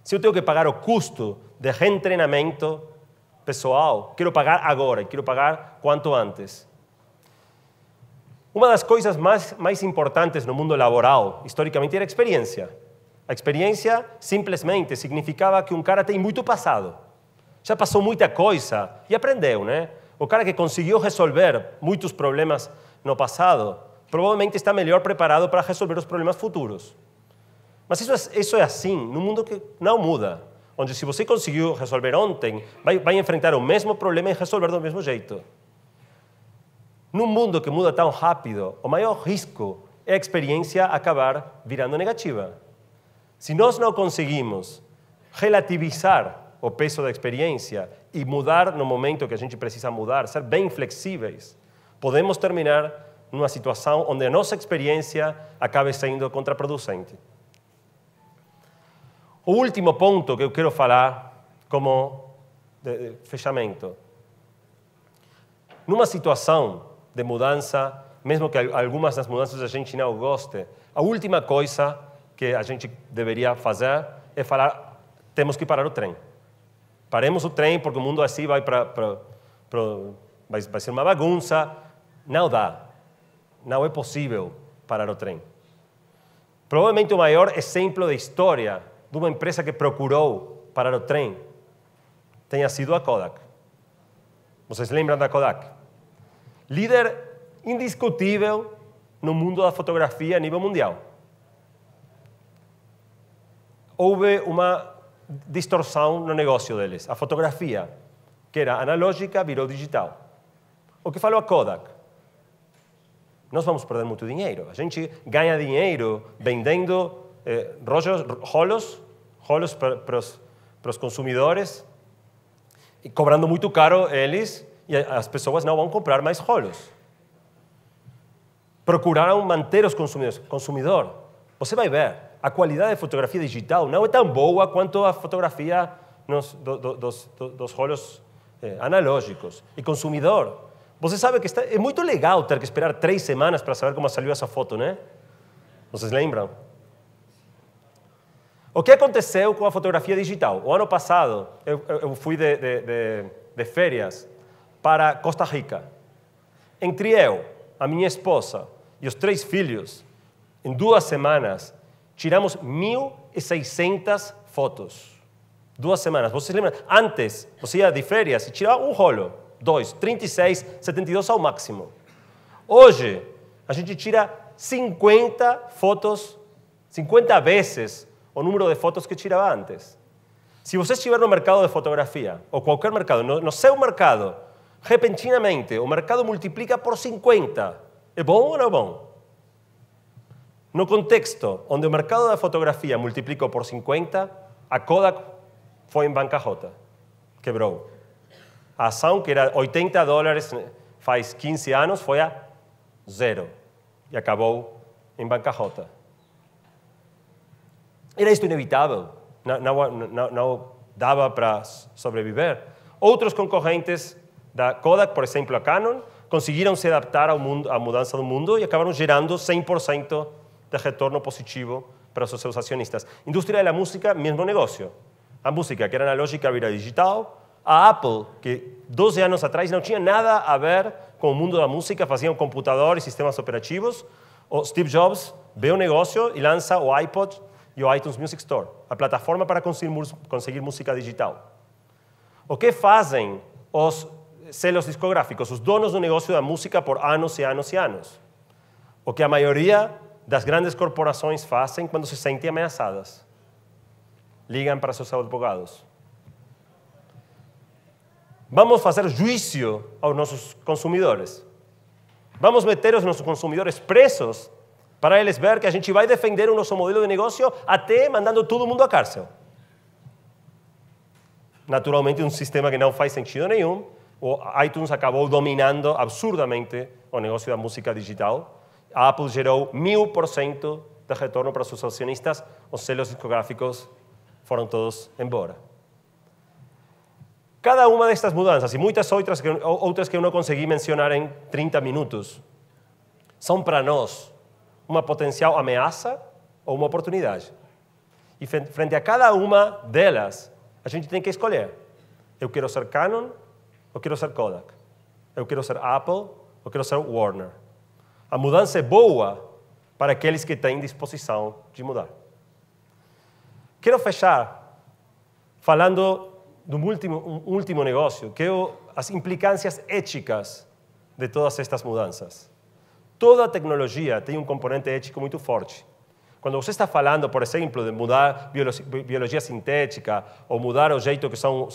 Se eu tenho que pagar o custo de retreinamento pessoal, quero pagar agora e quero pagar quanto antes. Uma das coisas mais importantes no mundo laboral, historicamente, era a experiência. A experiência simplesmente significava que um cara tem muito passado. Já passou muita coisa e aprendeu, né? O cara que conseguiu resolver muitos problemas no passado, provavelmente está melhor preparado para resolver os problemas futuros. Mas isso é assim num mundo que não muda, onde se você conseguiu resolver ontem, vai enfrentar o mesmo problema e resolver do mesmo jeito. Num mundo que muda tão rápido, o maior risco é a experiência acabar virando negativa. Se nós não conseguimos relativizar o peso da experiência e mudar no momento que a gente precisa mudar, ser bem flexíveis, podemos terminar numa situação onde a nossa experiência acabe sendo contraproducente. O último ponto que eu quero falar como fechamento. Numa situação de mudança, mesmo que algumas das mudanças a gente não goste, a última coisa que a gente deveria fazer é falar, temos que parar o trem. Paremos o trem porque o mundo assim vai ser uma bagunça. Não dá. Não é possível parar o trem. Provavelmente o maior exemplo da história de uma empresa que procurou parar o trem tenha sido a Kodak. Vocês lembram da Kodak? Líder indiscutível no mundo da fotografia a nível mundial. Houve uma distorção no negócio deles. A fotografia, que era analógica, virou digital. O que falou a Kodak? Nós vamos perder muito dinheiro. A gente ganha dinheiro vendendo rolos para os consumidores e cobrando muito caro eles, e as pessoas não vão comprar mais rolos. Procuraram manter os consumidor. Você vai ver, a qualidade de fotografia digital não é tão boa quanto a fotografia dos rolos analógicos. E consumidor, você sabe que é muito legal ter que esperar 3 semanas para saber como saiu essa foto, né? Vocês lembram? O que aconteceu com a fotografia digital? O ano passado, eu fui de férias para Costa Rica. Entre eu, a minha esposa e os 3 filhos, em 2 semanas, tiramos 1.600 fotos. 2 semanas. Vocês lembram? Antes, você ia de férias e tirava um rolo, 2, 36, 72 ao máximo. Hoje, a gente tira 50 fotos, 50 vezes o número de fotos que tirava antes. Se você estiver no mercado de fotografia, ou qualquer mercado, no seu mercado, repentinamente, o mercado multiplica por 50. É bom ou não é bom? No contexto onde o mercado da fotografia multiplicou por 50, a Kodak foi em bancarrota. Quebrou. A ação, que era $80 faz 15 anos, foi a 0. E acabou em bancarrota. Era isto inevitável. Não dava para sobreviver. Outros concorrentes da Kodak, por exemplo a Canon, conseguiram se adaptar à mudança do mundo e acabaram gerando 100% de retorno positivo para os seus acionistas. Indústria da música, mesmo negócio. A música, que era analógica, vira digital. A Apple, que 12 anos atrás não tinha nada a ver com o mundo da música, faziam computadores, sistemas operativos. O Steve Jobs vê o negócio e lança o iPod e o iTunes Music Store, a plataforma para conseguir música digital. O que fazem os selos discográficos, os donos do negócio da música por anos e anos e anos? O que a maioria das grandes corporações fazem quando se sentem ameaçadas. Ligam para seus advogados. Vamos fazer juízo aos nossos consumidores. Vamos meter os nossos consumidores presos para eles ver que a gente vai defender o nosso modelo de negócio até mandando todo mundo à cárcel. Naturalmente, um sistema que não faz sentido nenhum. O iTunes acabou dominando absurdamente o negócio da música digital. A Apple gerou 1000% de retorno para seus acionistas. Os selos discográficos foram todos embora. Cada uma destas mudanças, e muitas outras que eu não consegui mencionar em 30 minutos, são para nós uma potencial ameaça ou uma oportunidade. E frente a cada uma delas, a gente tem que escolher. Eu quero ser Canon ou quero ser Kodak? Eu quero ser Apple ou quero ser Warner? A mudança é boa para aqueles que têm disposição de mudar. Quero fechar falando de um último negócio, que é as implicâncias éticas de todas estas mudanças. Toda tecnologia tem um componente ético muito forte. Quando você está falando, por exemplo, de mudar biologia sintética ou mudar o jeito que são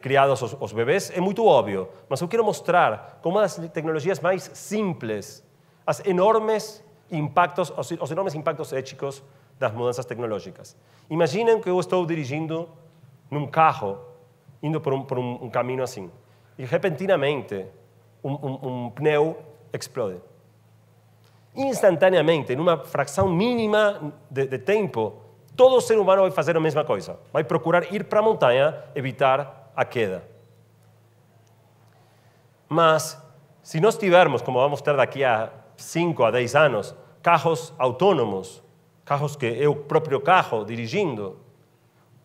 criados os bebês, é muito óbvio. Mas eu quero mostrar como uma das tecnologias mais simples, os enormes impactos éticos das mudanças tecnológicas. Imaginem que eu estou dirigindo num carro, indo por um caminho assim, e repentinamente um pneu explode. Instantaneamente, numa fração mínima de tempo, todo ser humano vai fazer a mesma coisa. Vai procurar ir para a montanha, evitar a queda. Mas, se nós tivermos, como vamos ter daqui a 5 a 10 anos, carros autônomos, carros que é o próprio carro dirigindo,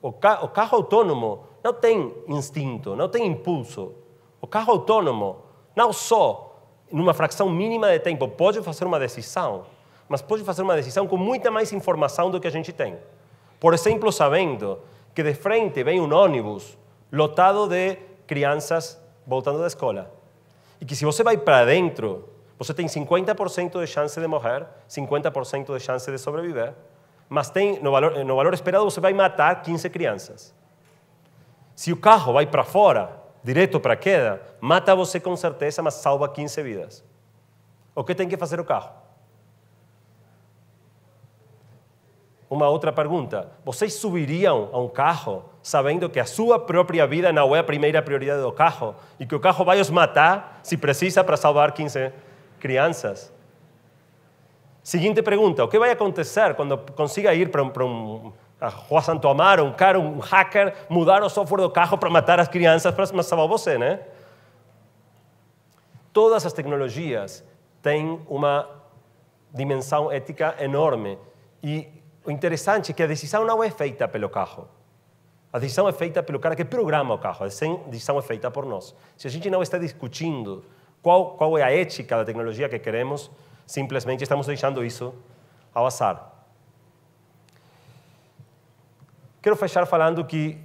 o carro autônomo não tem instinto, não tem impulso. O carro autônomo não só numa fração mínima de tempo, pode fazer uma decisão, mas pode fazer uma decisão com muita mais informação do que a gente tem. Por exemplo, sabendo que de frente vem um ônibus lotado de crianças voltando da escola. E que se você vai para dentro, você tem 50% de chance de morrer, 50% de chance de sobreviver, mas no valor esperado você vai matar 15 crianças. Se o carro vai para fora, direto para a queda, mata você com certeza, mas salva 15 vidas. O que tem que fazer o carro? Uma outra pergunta. Vocês subiriam a um carro sabendo que a sua própria vida não é a primeira prioridade do carro e que o carro vai os matar se precisa para salvar 15 crianças? Seguinte pergunta. O que vai acontecer quando consiga ir para a Rua Santo Amaro, um hacker, mudar o software do carro para matar as crianças para salvar você, né? Todas as tecnologias têm uma dimensão ética enorme e o interessante é que a decisão não é feita pelo carro. A decisão é feita pelo cara que programa o carro. A decisão é feita por nós. Se a gente não está discutindo qual é a ética da tecnologia que queremos, simplesmente estamos deixando isso ao azar. Quero fechar falando que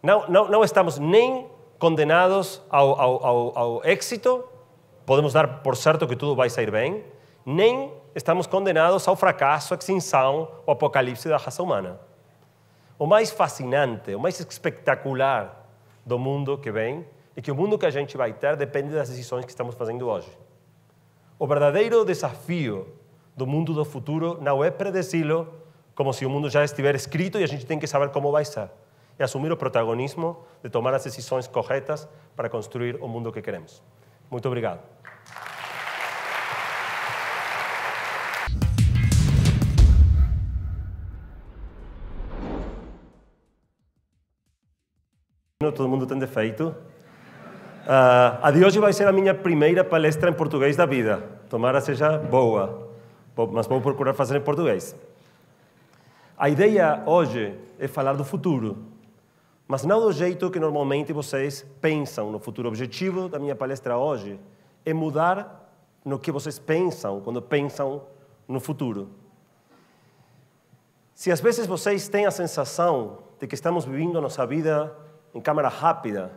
não estamos nem condenados ao êxito, podemos dar por certo que tudo vai sair bem, nem estamos condenados ao fracasso, à extinção, ao apocalipse da raça humana. O mais fascinante, o mais espetacular do mundo que vem é que o mundo que a gente vai ter depende das decisões que estamos fazendo hoje. O verdadeiro desafio do mundo do futuro não é predecê-lo como se o mundo já estiver escrito e a gente tem que saber como vai ser. É assumir o protagonismo de tomar as decisões corretas para construir o mundo que queremos. Muito obrigado. Todo mundo tem defeito. A de hoje vai ser a minha primeira palestra em português da vida. Tomara seja boa, mas vou procurar fazer em português. A ideia hoje é falar do futuro, mas não do jeito que normalmente vocês pensam no futuro. O objetivo da minha palestra hoje é mudar no que vocês pensam quando pensam no futuro. Se às vezes vocês têm a sensação de que estamos vivendo a nossa vida em câmera rápida,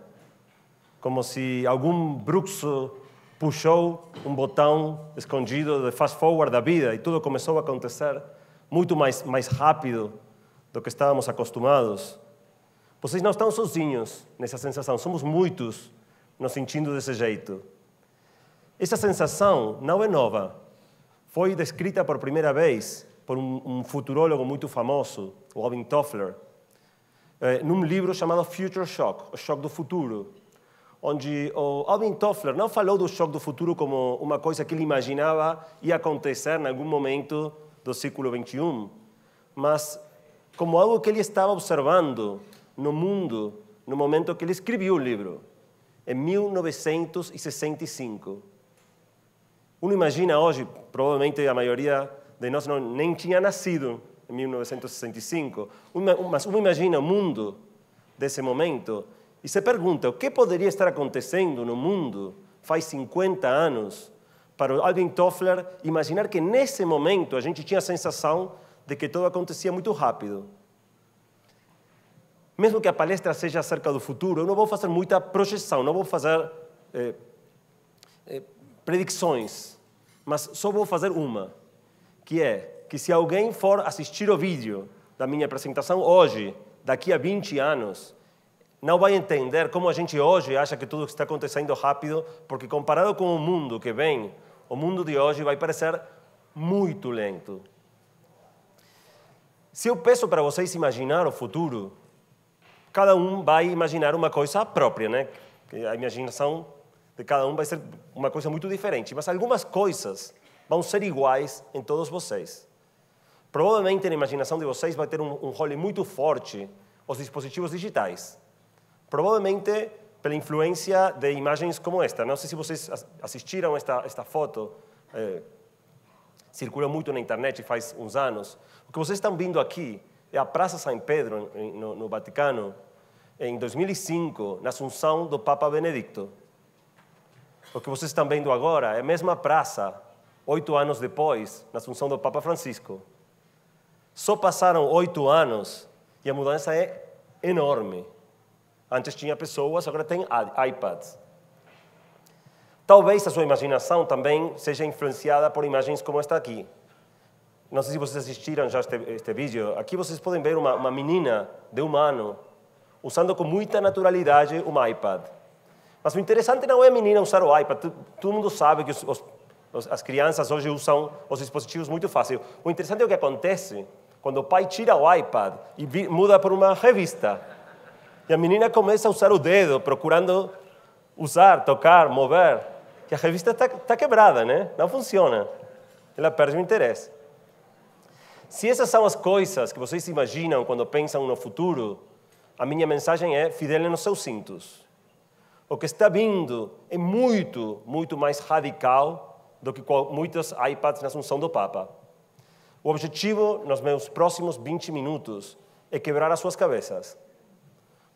como se algum bruxo puxou um botão escondido de fast forward da vida e tudo começou a acontecer muito mais rápido do que estávamos acostumados. Vocês não estão sozinhos nessa sensação, somos muitos nos sentindo desse jeito. Essa sensação não é nova. Foi descrita por primeira vez por um futurólogo muito famoso, o Alvin Toffler, num livro chamado Future Shock, o choque do futuro, onde o Alvin Toffler não falou do choque do futuro como uma coisa que ele imaginava ia acontecer em algum momento do século XXI, mas como algo que ele estava observando no mundo no momento que ele escreveu o livro, em 1965. Uno imagina hoje, provavelmente a maioria de nós nem tinha nascido em 1965, mas uno imagina o mundo desse momento e se pergunta o que poderia estar acontecendo no mundo faz 50 anos para o Alvin Toffler imaginar que nesse momento a gente tinha a sensação de que tudo acontecia muito rápido. Mesmo que a palestra seja acerca do futuro, eu não vou fazer muita projeção, não vou fazer predicções, mas só vou fazer uma, que é que se alguém for assistir o vídeo da minha apresentação hoje, daqui a 20 anos, não vai entender como a gente hoje acha que tudo está acontecendo rápido, porque comparado com o mundo que vem, o mundo de hoje vai parecer muito lento. Se eu peço para vocês imaginar o futuro, cada um vai imaginar uma coisa própria, né? A imaginação de cada um vai ser uma coisa muito diferente, mas algumas coisas vão ser iguais em todos vocês. Provavelmente na imaginação de vocês vai ter um role muito forte os dispositivos digitais. Provavelmente pela influência de imagens como esta. Não sei se vocês assistiram esta foto, circula muito na internet faz uns anos. O que vocês estão vendo aqui é a Praça São Pedro, no Vaticano, em 2005, na Assunção do Papa Benedicto. O que vocês estão vendo agora é a mesma praça, 8 anos depois, na Assunção do Papa Francisco. Só passaram 8 anos e a mudança é enorme. Antes tinha pessoas, agora tem iPads. Talvez a sua imaginação também seja influenciada por imagens como esta aqui. Não sei se vocês assistiram já este vídeo. Aqui vocês podem ver uma menina de um ano usando com muita naturalidade um iPad. Mas o interessante não é a menina usar o iPad. Todo mundo sabe que as crianças hoje usam os dispositivos muito fácil. O interessante é o que acontece quando o pai tira o iPad e muda por uma revista. E a menina começa a usar o dedo, procurando usar, tocar, mover. E a revista está quebrada, né? Não funciona. Ela perde o interesse. Se essas são as coisas que vocês imaginam quando pensam no futuro, a minha mensagem é: fidelem nos seus cintos. O que está vindo é muito, muito mais radical do que muitos iPads na Assunção do Papa. O objetivo, nos meus próximos 20 minutos, é quebrar as suas cabeças.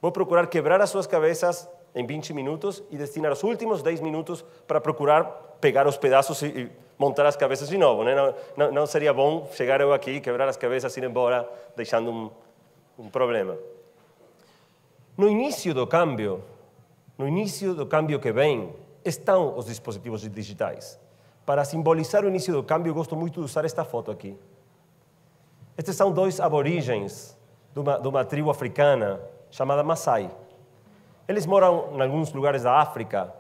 Vou procurar quebrar as suas cabeças em 20 minutos e destinar os últimos 10 minutos para procurar pegar os pedaços e montar as cabeças de novo. Né? Não seria bom chegar eu aqui, quebrar as cabeças e ir embora, deixando um problema. No início do cambio que vem, estão os dispositivos digitais. Para simbolizar o início do cambio, eu gosto muito de usar esta foto aqui. Estes são dois aborígenes de uma tribo africana chamada Maasai. Eles moram em alguns lugares da África.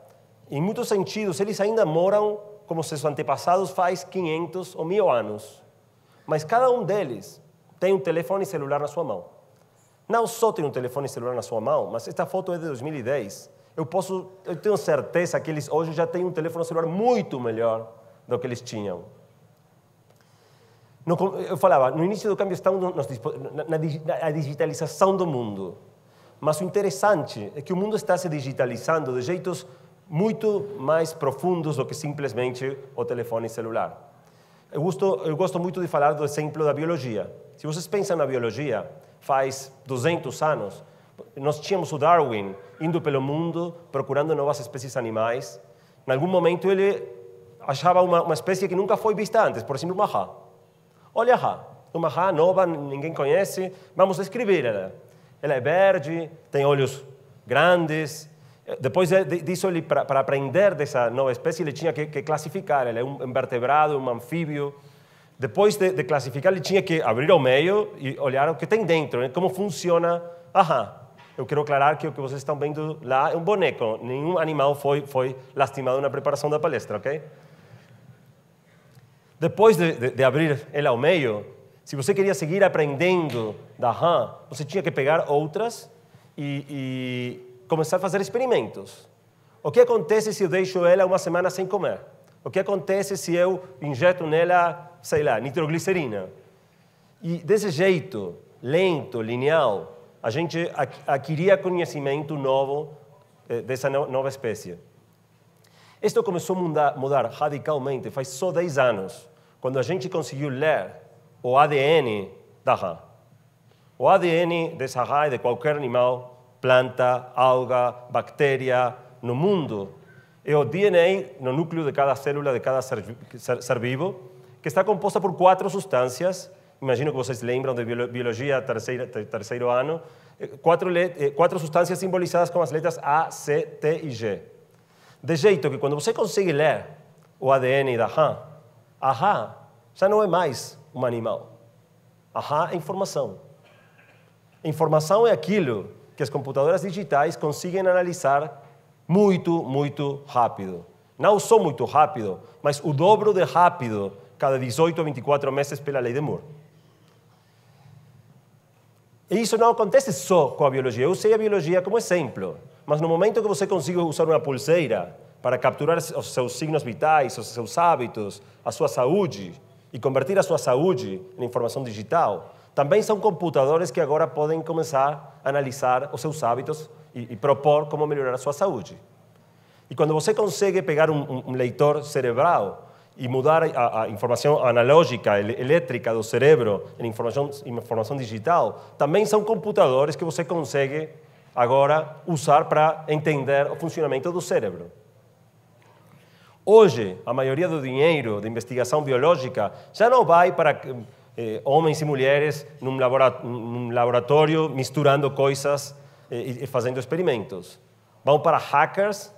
Em muitos sentidos, eles ainda moram como seus antepassados faz 500 ou 1000 anos. Mas cada um deles tem um telefone celular na sua mão. Não só tem um telefone celular na sua mão, mas esta foto é de 2010. Eu tenho certeza que eles hoje já têm um telefone celular muito melhor do que eles tinham. Eu falava, no início do cambio estamos na digitalização do mundo. Mas o interessante é que o mundo está se digitalizando de jeitos muito mais profundos do que simplesmente o telefone celular. Eu gosto muito de falar do exemplo da biologia. Se vocês pensam na biologia, faz 200 anos, nós tínhamos o Darwin indo pelo mundo procurando novas espécies animais. Em algum momento ele achava uma espécie que nunca foi vista antes, por exemplo, uma rã. Olha a rã, uma rã nova, ninguém conhece, vamos descrever ela. Ela é verde, tem olhos grandes. Depois disso, para aprender dessa nova espécie, ele tinha que classificar. Ela é um invertebrado, um anfíbio. Depois de classificar, ele tinha que abrir ao meio e olhar o que tem dentro, né? Como funciona a rã. Eu quero aclarar que o que vocês estão vendo lá é um boneco. Nenhum animal foi lastimado na preparação da palestra, ok? Depois de abrir ela ao meio, se você queria seguir aprendendo da rã, você tinha que pegar outras e começar a fazer experimentos. O que acontece se eu deixo ela uma semana sem comer? O que acontece se eu injeto nela, sei lá, nitroglicerina? E desse jeito, lento, linear, a gente adquiria conhecimento novo dessa nova espécie. Isto começou a mudar radicalmente faz só 10 anos, quando a gente conseguiu ler o ADN da rã. O ADN dessa rã e de qualquer animal, planta, alga, bactéria, no mundo, é o DNA no núcleo de cada célula de cada ser vivo, que está composta por 4 substâncias. Imagino que vocês lembram de biologia, terceiro ano. 4 substâncias simbolizadas com as letras A, C, T e G. De jeito que quando você consegue ler o ADN da rã, a rã já não é mais um animal. A rã é informação. Informação é aquilo que as computadoras digitais conseguem analisar muito, muito rápido. Não só muito rápido, mas o dobro de rápido cada 18 ou 24 meses pela lei de Moore. E isso não acontece só com a biologia. Eu usei a biologia como exemplo, mas no momento que você consegue usar uma pulseira para capturar os seus signos vitais, os seus hábitos, a sua saúde, e convertir a sua saúde em informação digital, também são computadores que agora podem começar a analisar os seus hábitos e propor como melhorar a sua saúde. E quando você consegue pegar um leitor cerebral e mudar a informação analógica, elétrica do cérebro em informação digital, também são computadores que você consegue agora usar para entender o funcionamento do cérebro. Hoje, a maioria do dinheiro de investigação biológica já não vai para homens e mulheres num laboratório misturando coisas e fazendo experimentos. Vão para hackers,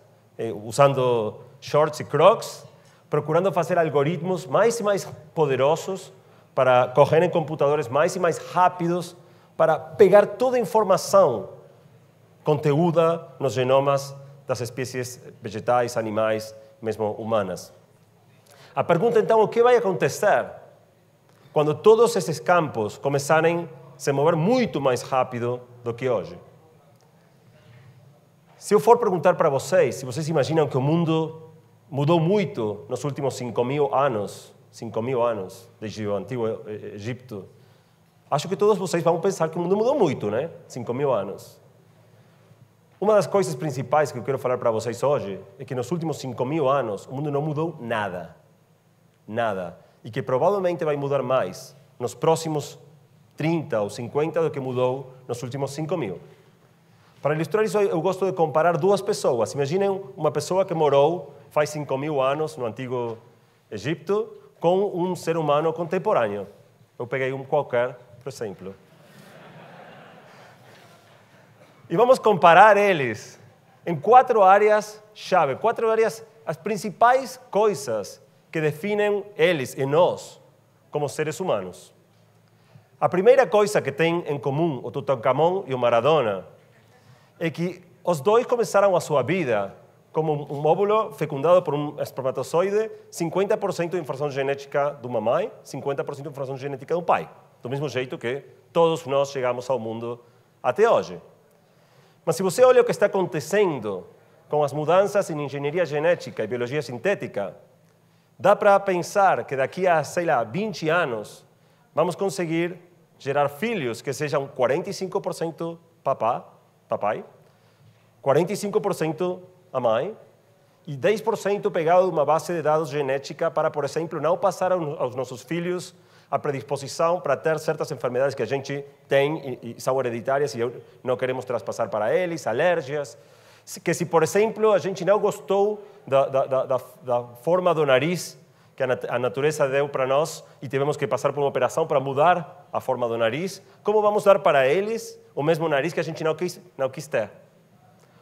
usando shorts e crocs, procurando fazer algoritmos mais e mais poderosos para correr em computadores mais e mais rápidos, para pegar toda a informação conteúda nos genomas das espécies vegetais, animais, mesmo humanas. A pergunta, então, o que vai acontecer quando todos esses campos começarem a se mover muito mais rápido do que hoje? Se eu for perguntar para vocês, se vocês imaginam que o mundo mudou muito nos últimos 5.000 anos, desde o Antigo Egito, acho que todos vocês vão pensar que o mundo mudou muito, né? 5.000 anos. Uma das coisas principais que eu quero falar para vocês hoje é que nos últimos 5.000 anos o mundo não mudou nada. Nada. E que provavelmente vai mudar mais nos próximos 30 ou 50 do que mudou nos últimos 5.000. Para ilustrar isso, eu gosto de comparar duas pessoas. Imaginem uma pessoa que morou faz 5.000 anos no Antigo Egito com um ser humano contemporâneo. Eu peguei um qualquer, por exemplo. E vamos comparar eles em 4 áreas-chave, 4 áreas, as principais coisas que definem eles e nós como seres humanos. A primeira coisa que tem em comum o Tutankhamon e o Maradona é que os dois começaram a sua vida como um óvulo fecundado por um espermatozoide, 50% de informação genética de uma mãe, 50% de informação genética do pai. Do mesmo jeito que todos nós chegamos ao mundo até hoje. Mas se você olha o que está acontecendo com as mudanças em engenharia genética e biologia sintética, dá para pensar que daqui a, 20 anos, vamos conseguir gerar filhos que sejam 45% papai, 45% a mãe, e 10% pegado de uma base de dados genética para, por exemplo, não passar aos nossos filhos a predisposição para ter certas enfermidades que a gente tem e são hereditárias e não queremos traspassar para eles, alérgias. Que se, por exemplo, a gente não gostou da forma do nariz que a natureza deu para nós e tivemos que passar por uma operação para mudar a forma do nariz, como vamos dar para eles o mesmo nariz que a gente não quis ter?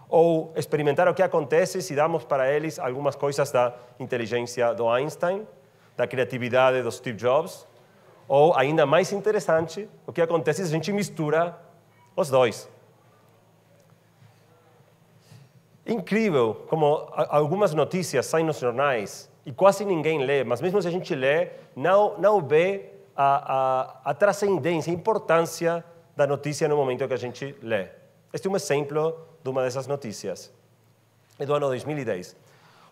Ou experimentar o que acontece se damos para eles algumas coisas da inteligência do Einstein, da criatividade do Steve Jobs, ou, ainda mais interessante, o que acontece se a gente mistura os dois. Incrível como algumas notícias saem nos jornais e quase ninguém lê, mas mesmo se a gente lê, não vê a transcendência, a importância da notícia no momento que a gente lê. Este é um exemplo de uma dessas notícias. É do ano 2010.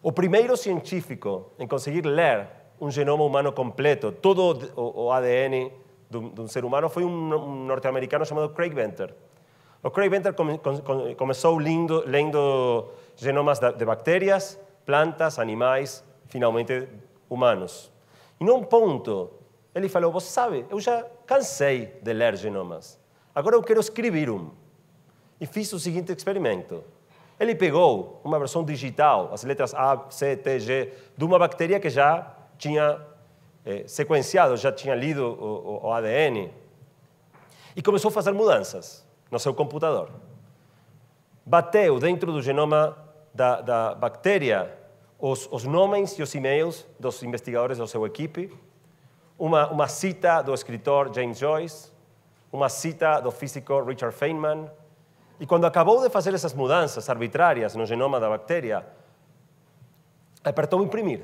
O primeiro científico em conseguir ler um genoma humano completo, todo o ADN de um ser humano, foi um norte-americano chamado Craig Venter. O Craig Venter começou lendo genomas de bactérias, plantas, animais, finalmente humanos. E num ponto, ele falou, você sabe, eu já cansei de ler genomas. Agora eu quero escrever um. E fiz o seguinte experimento. Ele pegou uma versão digital, as letras A, C, T, G, de uma bactéria que já tinha sequenciado, já tinha lido o ADN, e começou a fazer mudanças no seu computador. Bateu dentro do genoma da bactéria os nomes e os e-mails dos investigadores da sua equipe, uma cita do escritor James Joyce, uma cita do físico Richard Feynman. E quando acabou de fazer essas mudanças arbitrárias no genoma da bactéria, apertou imprimir.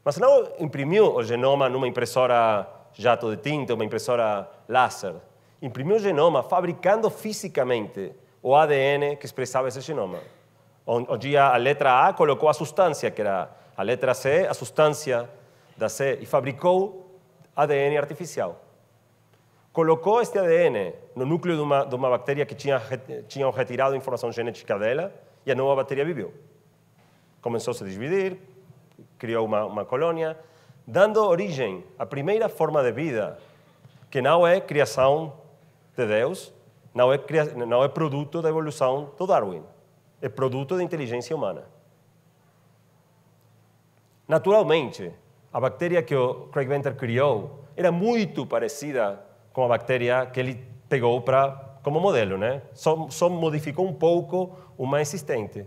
Mas não imprimiu o genoma numa impressora jato de tinta, uma impressora láser. Imprimiu o genoma fabricando fisicamente o ADN que expressava esse genoma. Onde a letra A colocou a substância, que era a letra C, a substância da C, e fabricou ADN artificial. Colocou este ADN no núcleo de uma bactéria que tinham retirado a informação genética dela e a nova bactéria viveu. Começou a se dividir, criou uma colônia, dando origem à primeira forma de vida, que não é criação de Deus, não é produto da evolução do Darwin, é produto da inteligência humana. Naturalmente, a bactéria que o Craig Venter criou era muito parecida com a bactéria que ele pegou para como modelo, né? Só modificou um pouco uma existente.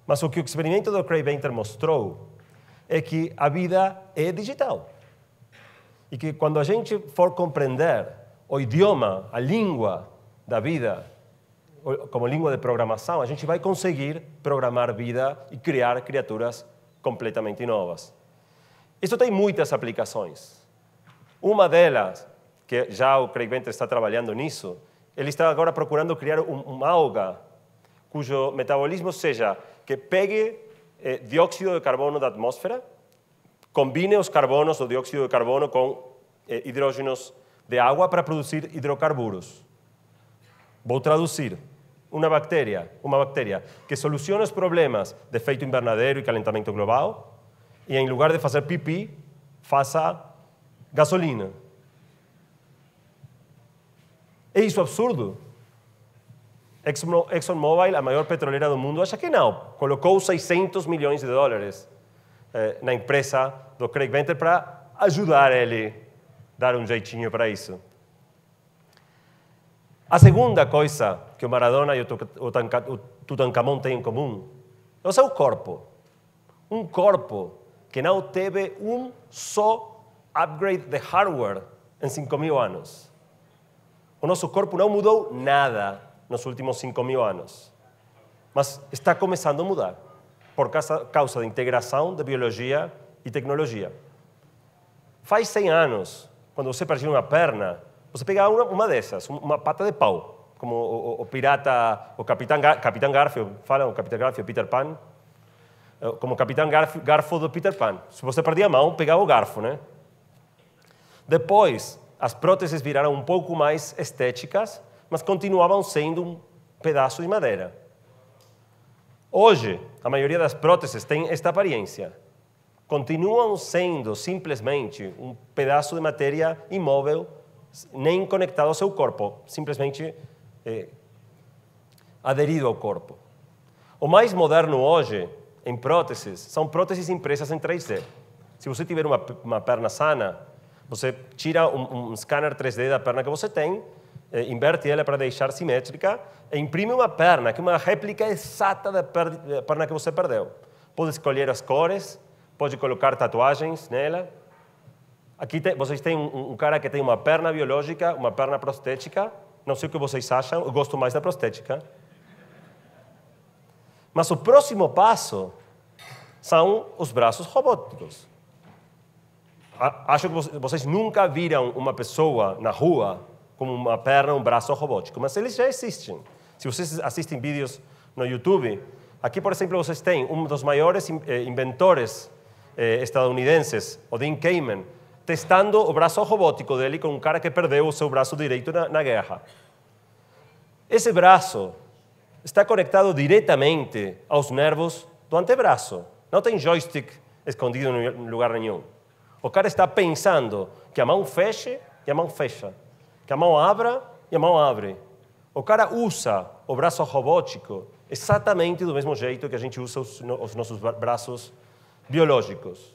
Mas o que o experimento do Craig Venter mostrou é que a vida é digital. E que quando a gente for compreender o idioma, a língua da vida, como língua de programação, a gente vai conseguir programar vida e criar criaturas completamente novas. Isso tem muitas aplicações. Uma delas, que já o Craig Venter está trabalhando nisso, ele está agora procurando criar uma alga cujo metabolismo seja que pegue dióxido de carbono da atmosfera, combine os carbonos do dióxido de carbono com hidrógenos de água para produzir hidrocarburos. Vou traduzir. Uma bactéria que soluciona os problemas de efeito invernadeiro e calentamento global e, em lugar de fazer pipi, faça gasolina. É isso absurdo? ExxonMobil, a maior petroleira do mundo, acha que não. Colocou 600 milhões de dólares na empresa do Craig Venter para ajudar ele a dar um jeitinho para isso. A segunda coisa que o Maradona e o Tutankhamon têm em comum é o seu corpo. Um corpo que não teve um só upgrade de hardware em 5.000 anos. O nosso corpo não mudou nada nos últimos 5.000 anos, mas está começando a mudar por causa da integração de biologia e tecnologia. Faz 100 anos, quando você perdia uma perna, você pegava uma dessas, uma pata de pau, como o pirata, o Capitão Garfio, falam o Capitão Garfio, Peter Pan, como o Capitão Garfo do Peter Pan. Se você perdia a mão, pegava o garfo, né? Depois, as próteses viraram um pouco mais estéticas, mas continuavam sendo um pedaço de madeira. Hoje, a maioria das próteses tem esta aparência. Continuam sendo simplesmente um pedaço de matéria imóvel, nem conectado ao seu corpo, simplesmente aderido ao corpo. O mais moderno hoje, em próteses, são próteses impressas em 3D. Se você tiver uma perna sana, você tira um scanner 3D da perna que você tem, inverte ela para deixar simétrica e imprime uma perna, que é uma réplica exata da perna que você perdeu. Pode escolher as cores, pode colocar tatuagens nela. Aqui vocês têm um cara que tem uma perna biológica, uma perna prostética. Não sei o que vocês acham, eu gosto mais da prostética. Mas o próximo passo são os braços robóticos. Acho que vocês nunca viram uma pessoa na rua com uma perna, um braço robótico, mas eles já existem. Se vocês assistem vídeos no YouTube, aqui, por exemplo, vocês têm um dos maiores inventores estadunidenses, o Dean Kamen, testando o braço robótico dele com um cara que perdeu o seu braço direito na guerra. Esse braço está conectado diretamente aos nervos do antebraço. Não tem joystick escondido em lugar nenhum. O cara está pensando que a mão feche e a mão fecha, que a mão abra e a mão abre. O cara usa o braço robótico exatamente do mesmo jeito que a gente usa os nossos braços biológicos.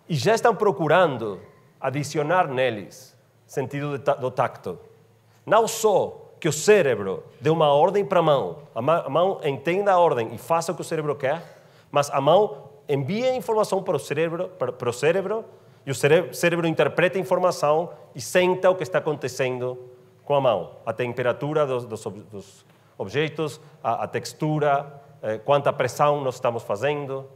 E já estão procurando adicionar neles sentido do tacto. Não só que o cérebro dê uma ordem para a mão entenda a ordem e faça o que o cérebro quer, mas a mão envia informação para o cérebro e o cérebro interpreta a informação e senta o que está acontecendo com a mão. A temperatura dos objetos, a textura, quanta pressão nós estamos fazendo.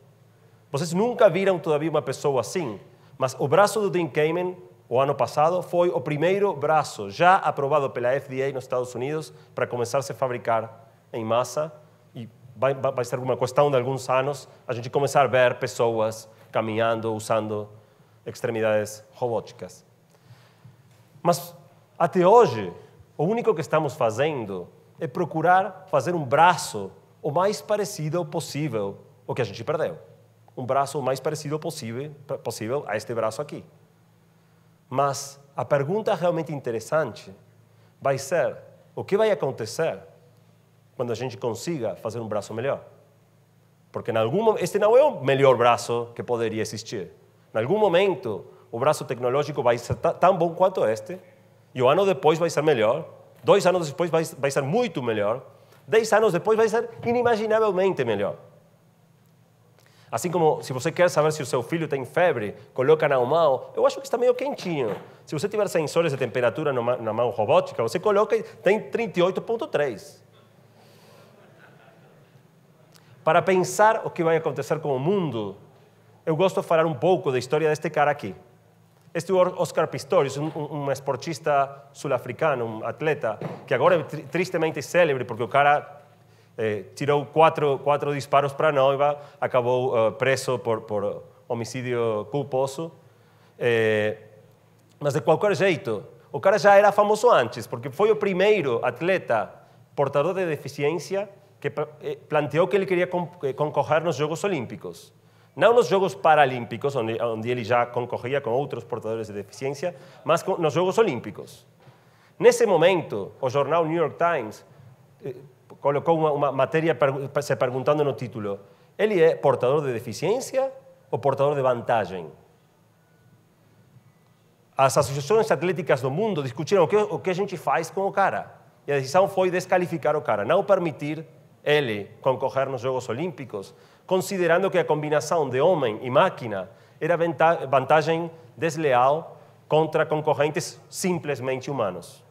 Vocês nunca viram todavia uma pessoa assim, mas o braço do Dean Kamen, o ano passado, foi o primeiro braço já aprovado pela FDA nos Estados Unidos para começar a se fabricar em massa e vai ser uma questão de alguns anos a gente começar a ver pessoas caminhando, usando extremidades robóticas. Mas até hoje, o único que estamos fazendo é procurar fazer um braço o mais parecido possível ao que a gente perdeu. Um braço o mais parecido possível a este braço aqui. Mas a pergunta realmente interessante vai ser o que vai acontecer quando a gente consiga fazer um braço melhor. Porque este não é o melhor braço que poderia existir. Em algum momento, o braço tecnológico vai ser tão bom quanto este, e o ano depois vai ser melhor, 2 anos depois vai ser muito melhor. 10 anos depois vai ser inimaginavelmente melhor. Assim como, se você quer saber se o seu filho tem febre, coloca na mão, eu acho que está meio quentinho. Se você tiver sensores de temperatura na mão robótica, você coloca e tem 38,3. Para pensar o que vai acontecer com o mundo, eu gosto de falar um pouco da história deste cara aqui. Este Oscar Pistorius, um esportista sul-africano, um atleta, que agora é tristemente célebre, porque o cara tirou quatro disparos para a noiva, acabou preso por homicídio culposo. Mas, de qualquer jeito, o cara já era famoso antes, porque foi o primeiro atleta portador de deficiência que planteou que ele queria concorrer nos Jogos Olímpicos. Não nos Jogos Paralímpicos, onde ele já concorria com outros portadores de deficiência, mas nos Jogos Olímpicos. Nesse momento, o jornal New York Times colocou uma matéria se perguntando no título: ele é portador de deficiência ou portador de vantagem? As associações atléticas do mundo discutiram o que a gente faz com o cara. E a decisão foi descalificar o cara, não permitir ele concorrer nos Jogos Olímpicos, considerando que a combinação de homem e máquina era vantagem desleal contra concorrentes simplesmente humanos.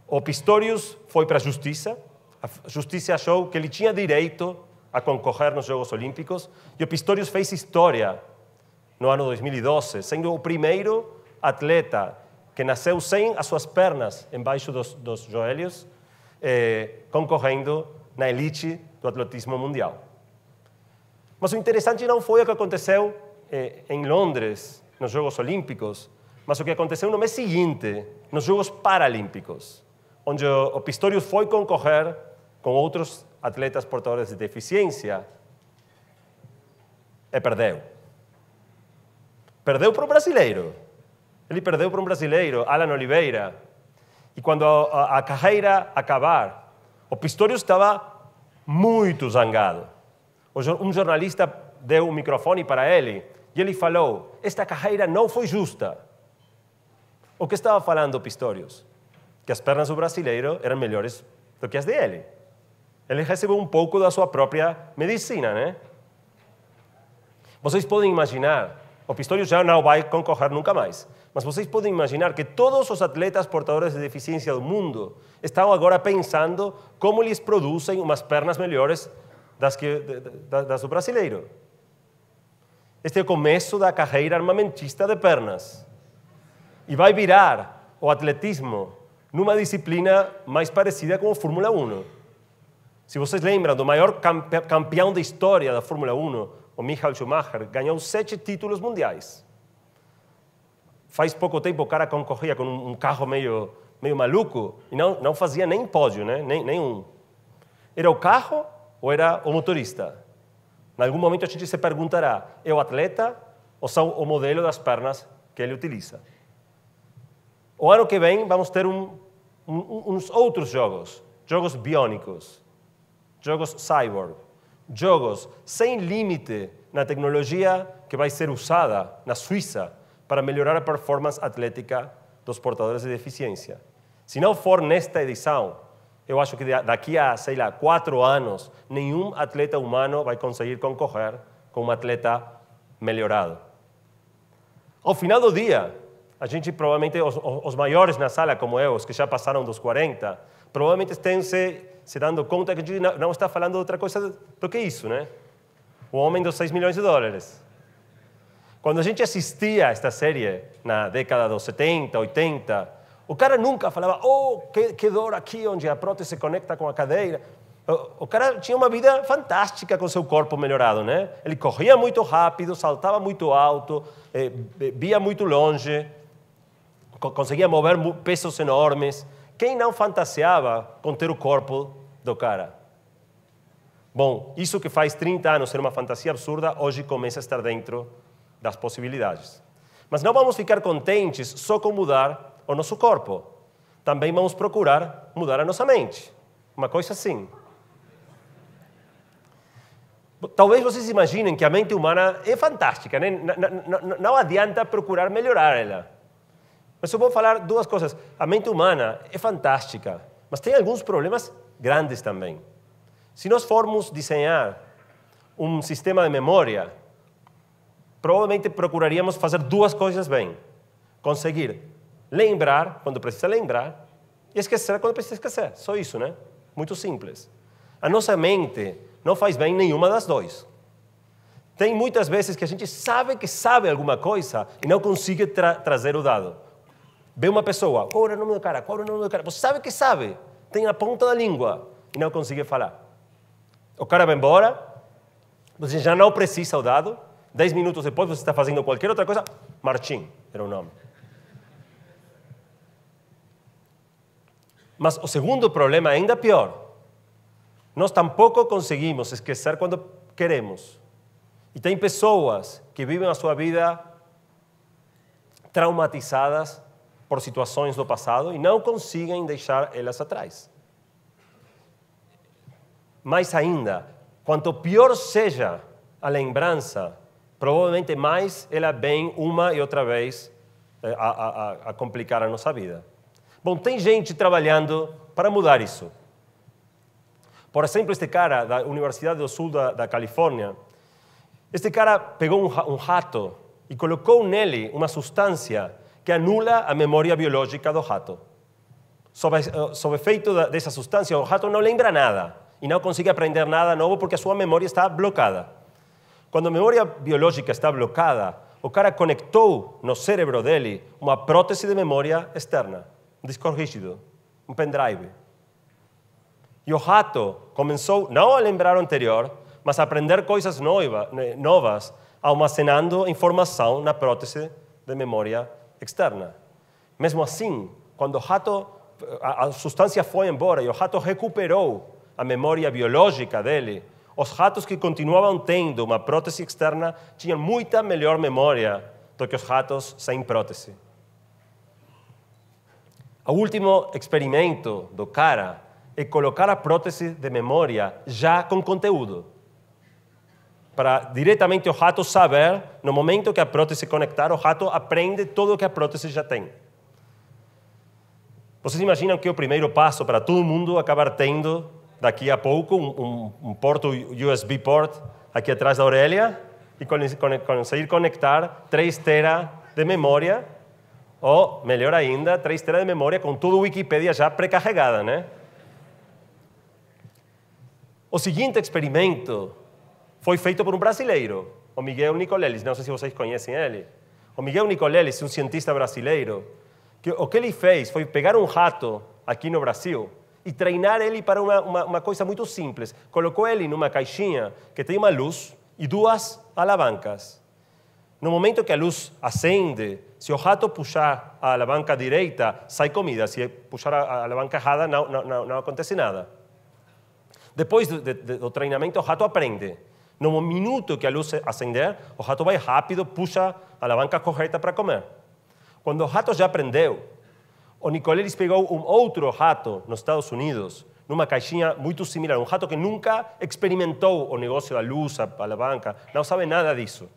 O Pistorius foi para a justiça achou que ele tinha direito a concorrer nos Jogos Olímpicos, e o Pistorius fez história no ano 2012, sendo o primeiro atleta que nasceu sem as suas pernas embaixo dos joelhos, concorrendo na elite do atletismo mundial. Mas o interessante não foi o que aconteceu em Londres, nos Jogos Olímpicos, mas o que aconteceu no mês seguinte, nos Jogos Paralímpicos, onde o Pistorius foi concorrer com outros atletas portadores de deficiência e perdeu. Perdeu para o brasileiro. Ele perdeu para um brasileiro, Alan Oliveira. E quando a carreira acabar, o Pistorius estava muito zangado. Um jornalista deu um microfone para ele e ele falou: esta carreira não foi justa. O que estava falando o Pistorius? Que as pernas do brasileiro eram melhores do que as dele. Ele recebeu um pouco da sua própria medicina, né? Vocês podem imaginar, o Pistorius já não vai concorrer nunca mais, mas vocês podem imaginar que todos os atletas portadores de deficiência do mundo estão agora pensando como eles produzem umas pernas melhores das do brasileiro. Este é o começo da carreira armamentista de pernas. E vai virar o atletismo numa disciplina mais parecida com a Fórmula 1. Se vocês lembram do maior campeão da história da Fórmula 1, o Michael Schumacher, ganhou 7 títulos mundiais. Faz pouco tempo o cara concorria com um carro meio maluco e não fazia nem pódio, né? Nenhum. Era o carro ou era o motorista? Em algum momento a gente se perguntará: é o atleta ou são o modelo das pernas que ele utiliza? O ano que vem vamos ter uns outros jogos biônicos, jogos cyborg, jogos sem limite na tecnologia que vai ser usada na Suíça para melhorar a performance atlética dos portadores de deficiência. Se não for nesta edição, eu acho que daqui a, 4 anos, nenhum atleta humano vai conseguir concorrer com um atleta melhorado. Ao final do dia, a gente provavelmente, os maiores na sala, como eu, os que já passaram dos 40, provavelmente estão se dando conta que a gente não está falando de outra coisa do que isso, né? O homem dos 6 milhões de dólares. Quando a gente assistia a esta série na década dos 70, 80, o cara nunca falava: oh, que dor aqui onde a prótese se conecta com a cadeira. O cara tinha uma vida fantástica com seu corpo melhorado, né? Ele corria muito rápido, saltava muito alto, via muito longe, conseguia mover pesos enormes. Quem não fantasiava com ter o corpo do cara? Bom, isso que faz 30 anos ser uma fantasia absurda, hoje começa a estar dentro das possibilidades. Mas não vamos ficar contentes só com mudar o nosso corpo. Também vamos procurar mudar a nossa mente. Uma coisa assim. Talvez vocês imaginem que a mente humana é fantástica, né? Não adianta procurar melhorar ela. Mas eu vou falar duas coisas. A mente humana é fantástica, mas tem alguns problemas grandes também. Se nós formos desenhar um sistema de memória, provavelmente procuraríamos fazer duas coisas bem. Conseguir lembrar quando precisa lembrar e esquecer quando precisa esquecer. Só isso, né? Muito simples. A nossa mente não faz bem nenhuma das duas. Tem muitas vezes que a gente sabe que sabe alguma coisa e não consegue trazer o dado. Vê uma pessoa, qual é o nome do cara? Qual é o nome do cara? Você sabe que sabe, tem na ponta da língua e não consegue falar. O cara vai embora, você já não precisa o dado, 10 minutos depois você está fazendo qualquer outra coisa, Martim era o nome. Mas o segundo problema é ainda pior. Nós tampouco conseguimos esquecer quando queremos. E tem pessoas que vivem a sua vida traumatizadas por situações do passado e não conseguem deixar elas atrás. Mais ainda, quanto pior seja a lembrança, provavelmente mais ela vem uma e outra vez a complicar a nossa vida. Bom, tem gente trabalhando para mudar isso. Por exemplo, este cara da Universidade do Sul da Califórnia, este cara pegou um rato e colocou nele uma substância que anula a memória biológica do rato. Sob efeito dessa substância, o rato não lembra nada e não consegue aprender nada novo porque a sua memória está bloqueada. Quando a memória biológica está bloqueada, o cara conectou no cérebro dele uma prótese de memória externa, um disco rígido, um pendrive. E o rato começou não a lembrar o anterior, mas a aprender coisas novas, armazenando informação na prótese de memória externa. Mesmo assim, quando o rato, a substância foi embora e o rato recuperou a memória biológica dele, os ratos que continuavam tendo uma prótese externa tinham muita melhor memória do que os ratos sem prótese. O último experimento do cara é colocar a prótese de memória já com conteúdo, para diretamente o rato saber, no momento que a prótese conectar, o rato aprende tudo o que a prótese já tem. Vocês imaginam que o primeiro passo para todo mundo acabar tendo, daqui a pouco, um porto USB port aqui atrás da orelha e conseguir conectar 3 TB de memória, ou, melhor ainda, 3 TB de memória com toda a Wikipedia já pré-carregada, né? O seguinte experimento foi feito por um brasileiro, o Miguel Nicolelis. Não sei se vocês conhecem ele. O Miguel Nicolelis é um cientista brasileiro que o que ele fez foi pegar um rato aqui no Brasil e treinar ele para uma coisa muito simples. Colocou ele numa caixinha que tem uma luz e 2 alavancas. No momento que a luz acende, se o rato puxar a alavanca direita, sai comida. Se puxar a alavanca errada, não acontece nada. Depois do treinamento, o rato aprende. No minuto que a luz acender, o rato vai rápido, puxa a alavanca correta para comer. Quando o rato já aprendeu, o Nicolelis pegou um outro rato nos Estados Unidos, numa caixinha muito similar, um rato que nunca experimentou o negócio da luz, a alavanca, não sabe nada disso.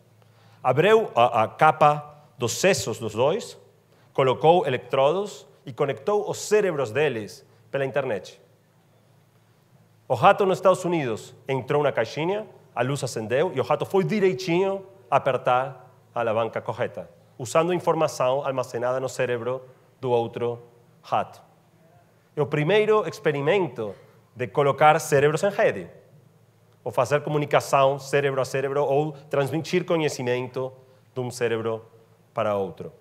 Abriu a capa dos sesos dos dois, colocou eletrodos e conectou os cérebros deles pela internet. O rato nos Estados Unidos entrou na caixinha, a luz acendeu e o rato foi direitinho apertar a alavanca correta, usando informação armazenada no cérebro do outro rato. É o primeiro experimento de colocar cérebros em rede, ou fazer comunicação cérebro a cérebro, ou transmitir conhecimento de um cérebro para outro.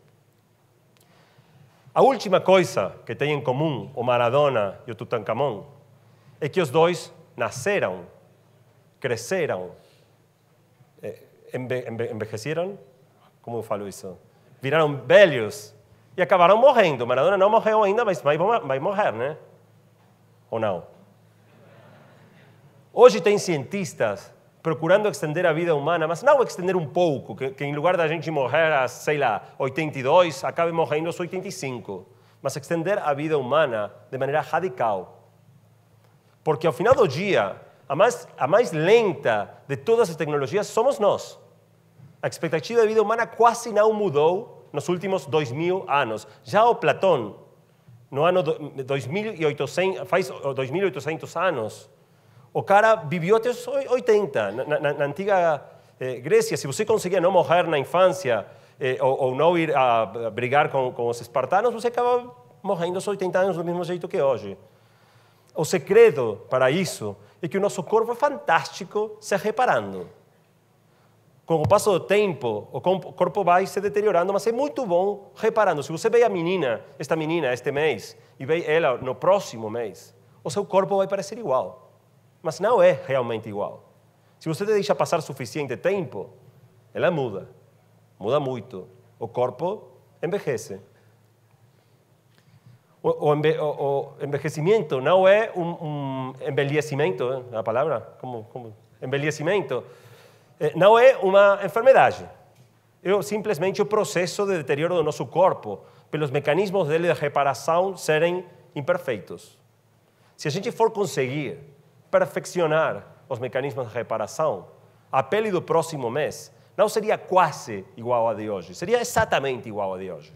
A última coisa que tem em comum o Maradona e o Tutankhamon é que os dois nasceram, cresceram, envelheceram, como eu falo isso? Viraram velhos e acabaram morrendo. Maradona não morreu ainda, mas vai morrer, né? Ou não? Hoje tem cientistas procurando extender a vida humana, mas não extender um pouco, que em lugar da gente morrer a, sei lá, 82, acabe morrendo aos 85, mas extender a vida humana de maneira radical. Porque ao final do dia, a mais lenta de todas as tecnologias somos nós. A expectativa de vida humana quase não mudou nos últimos 2000 anos. Já o Platão, no ano 2800, faz 2800 anos, o cara viveu até os 80. Na antiga Grécia, se você conseguia não morrer na infância ou não ir a brigar com os espartanos, você acaba morrendo aos 80 anos do mesmo jeito que hoje. O segredo para isso é que o nosso corpo é fantástico se reparando. Com o passo do tempo, o corpo vai se deteriorando, mas é muito bom reparando. Se você vê esta menina este mês, e vê ela no próximo mês, o seu corpo vai parecer igual. Mas não é realmente igual. Se você deixa passar suficiente tempo, ela muda muito. O corpo envelhece. O envelhecimento não é envelhecimento, a palavra? Como envelhecimento não é uma enfermidade. É simplesmente o processo de deterioro do nosso corpo, pelos mecanismos dele de reparação serem imperfeitos. Se a gente for conseguir perfeccionar os mecanismos de reparação, a pele do próximo mês não seria quase igual a de hoje, seria exatamente igual a de hoje.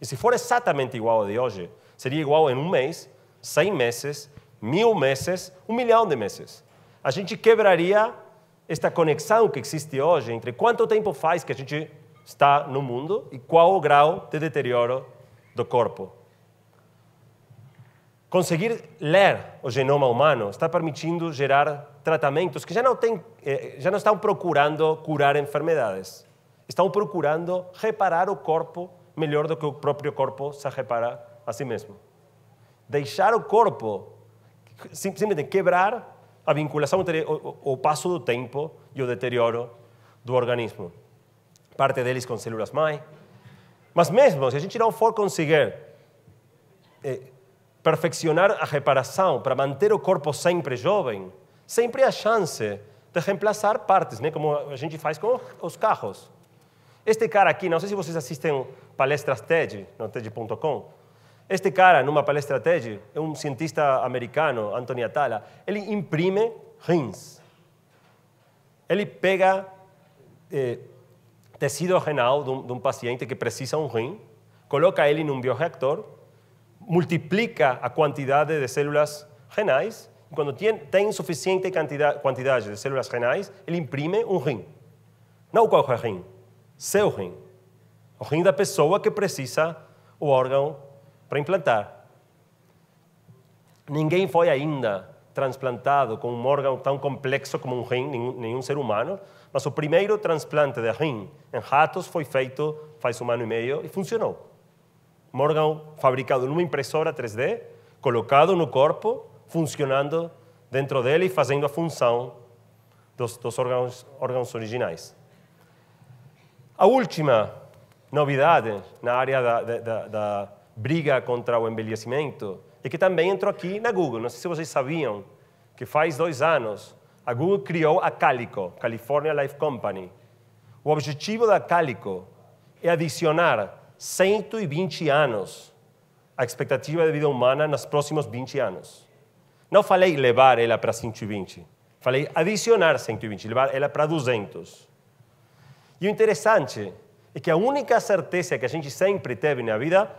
E se for exatamente igual a de hoje, seria igual em um mês, 100 meses, 1000 meses, 1 milhão de meses. A gente quebraria esta conexão que existe hoje entre quanto tempo faz que a gente está no mundo e qual o grau de deterioro do corpo. Conseguir ler o genoma humano está permitindo gerar tratamentos que já não estão procurando curar enfermidades. Estão procurando reparar o corpo melhor do que o próprio corpo se repara a si mesmo. Deixar o corpo, simplesmente quebrar a vinculação entre o passo do tempo e o deterioro do organismo. Parte deles com células-mãe. Mas mesmo se a gente não for conseguir perfeccionar a reparação para manter o corpo sempre jovem, sempre há chance de reemplaçar partes, né? Como a gente faz com os carros. Este cara aqui, não sei se vocês assistem palestras TED, no TED.com. Este cara, numa palestra TED, é um cientista americano, Anthony Atala. Ele imprime rins. Ele pega tecido renal de um paciente que precisa um rim, coloca ele num bioreactor, multiplica a quantidade de células renais, e quando tem suficiente quantidade de células renais, ele imprime um rim. Não qualquer rim, seu rim. O rim da pessoa que precisa o órgão para implantar. Ninguém foi ainda transplantado com um órgão tão complexo como um rim, nenhum ser humano, mas o primeiro transplante de rim em ratos foi feito faz 1 ano e meio e funcionou. Um órgão fabricado numa impressora 3D, colocado no corpo, funcionando dentro dele e fazendo a função dos órgãos originais. A última novidade na área da briga contra o envelhecimento é que também entrou aqui na Google. Não sei se vocês sabiam que faz 2 anos a Google criou a Calico, California Life Company. O objetivo da Calico é adicionar 120 anos à expectativa de vida humana nos próximos 20 anos. Não falei levar ela para 120, falei adicionar 120, levar ela para 200. E o interessante é que a única certeza que a gente sempre teve na vida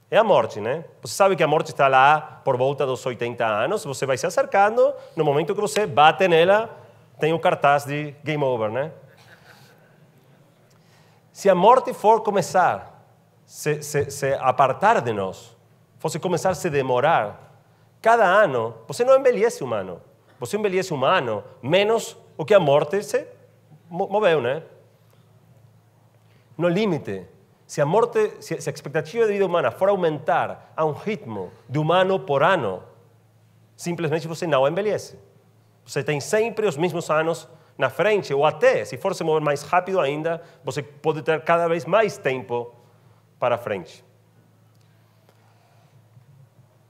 é a morte, né? Você sabe que a morte está lá por volta dos 80 anos, você vai se acercando, no momento que você bate nela, tem o cartaz de Game Over, né? Se a morte for começar se apartar de nós, fosse começar a se demorar, cada ano você não envelhece humano. Você envelhece humano menos o que a morte se moveu, né? No limite, se a expectativa de vida humana for aumentar a um ritmo de humano por ano, simplesmente você não envelhece. Você tem sempre os mesmos anos na frente, ou até, se for se mover mais rápido ainda, você pode ter cada vez mais tempo para frente.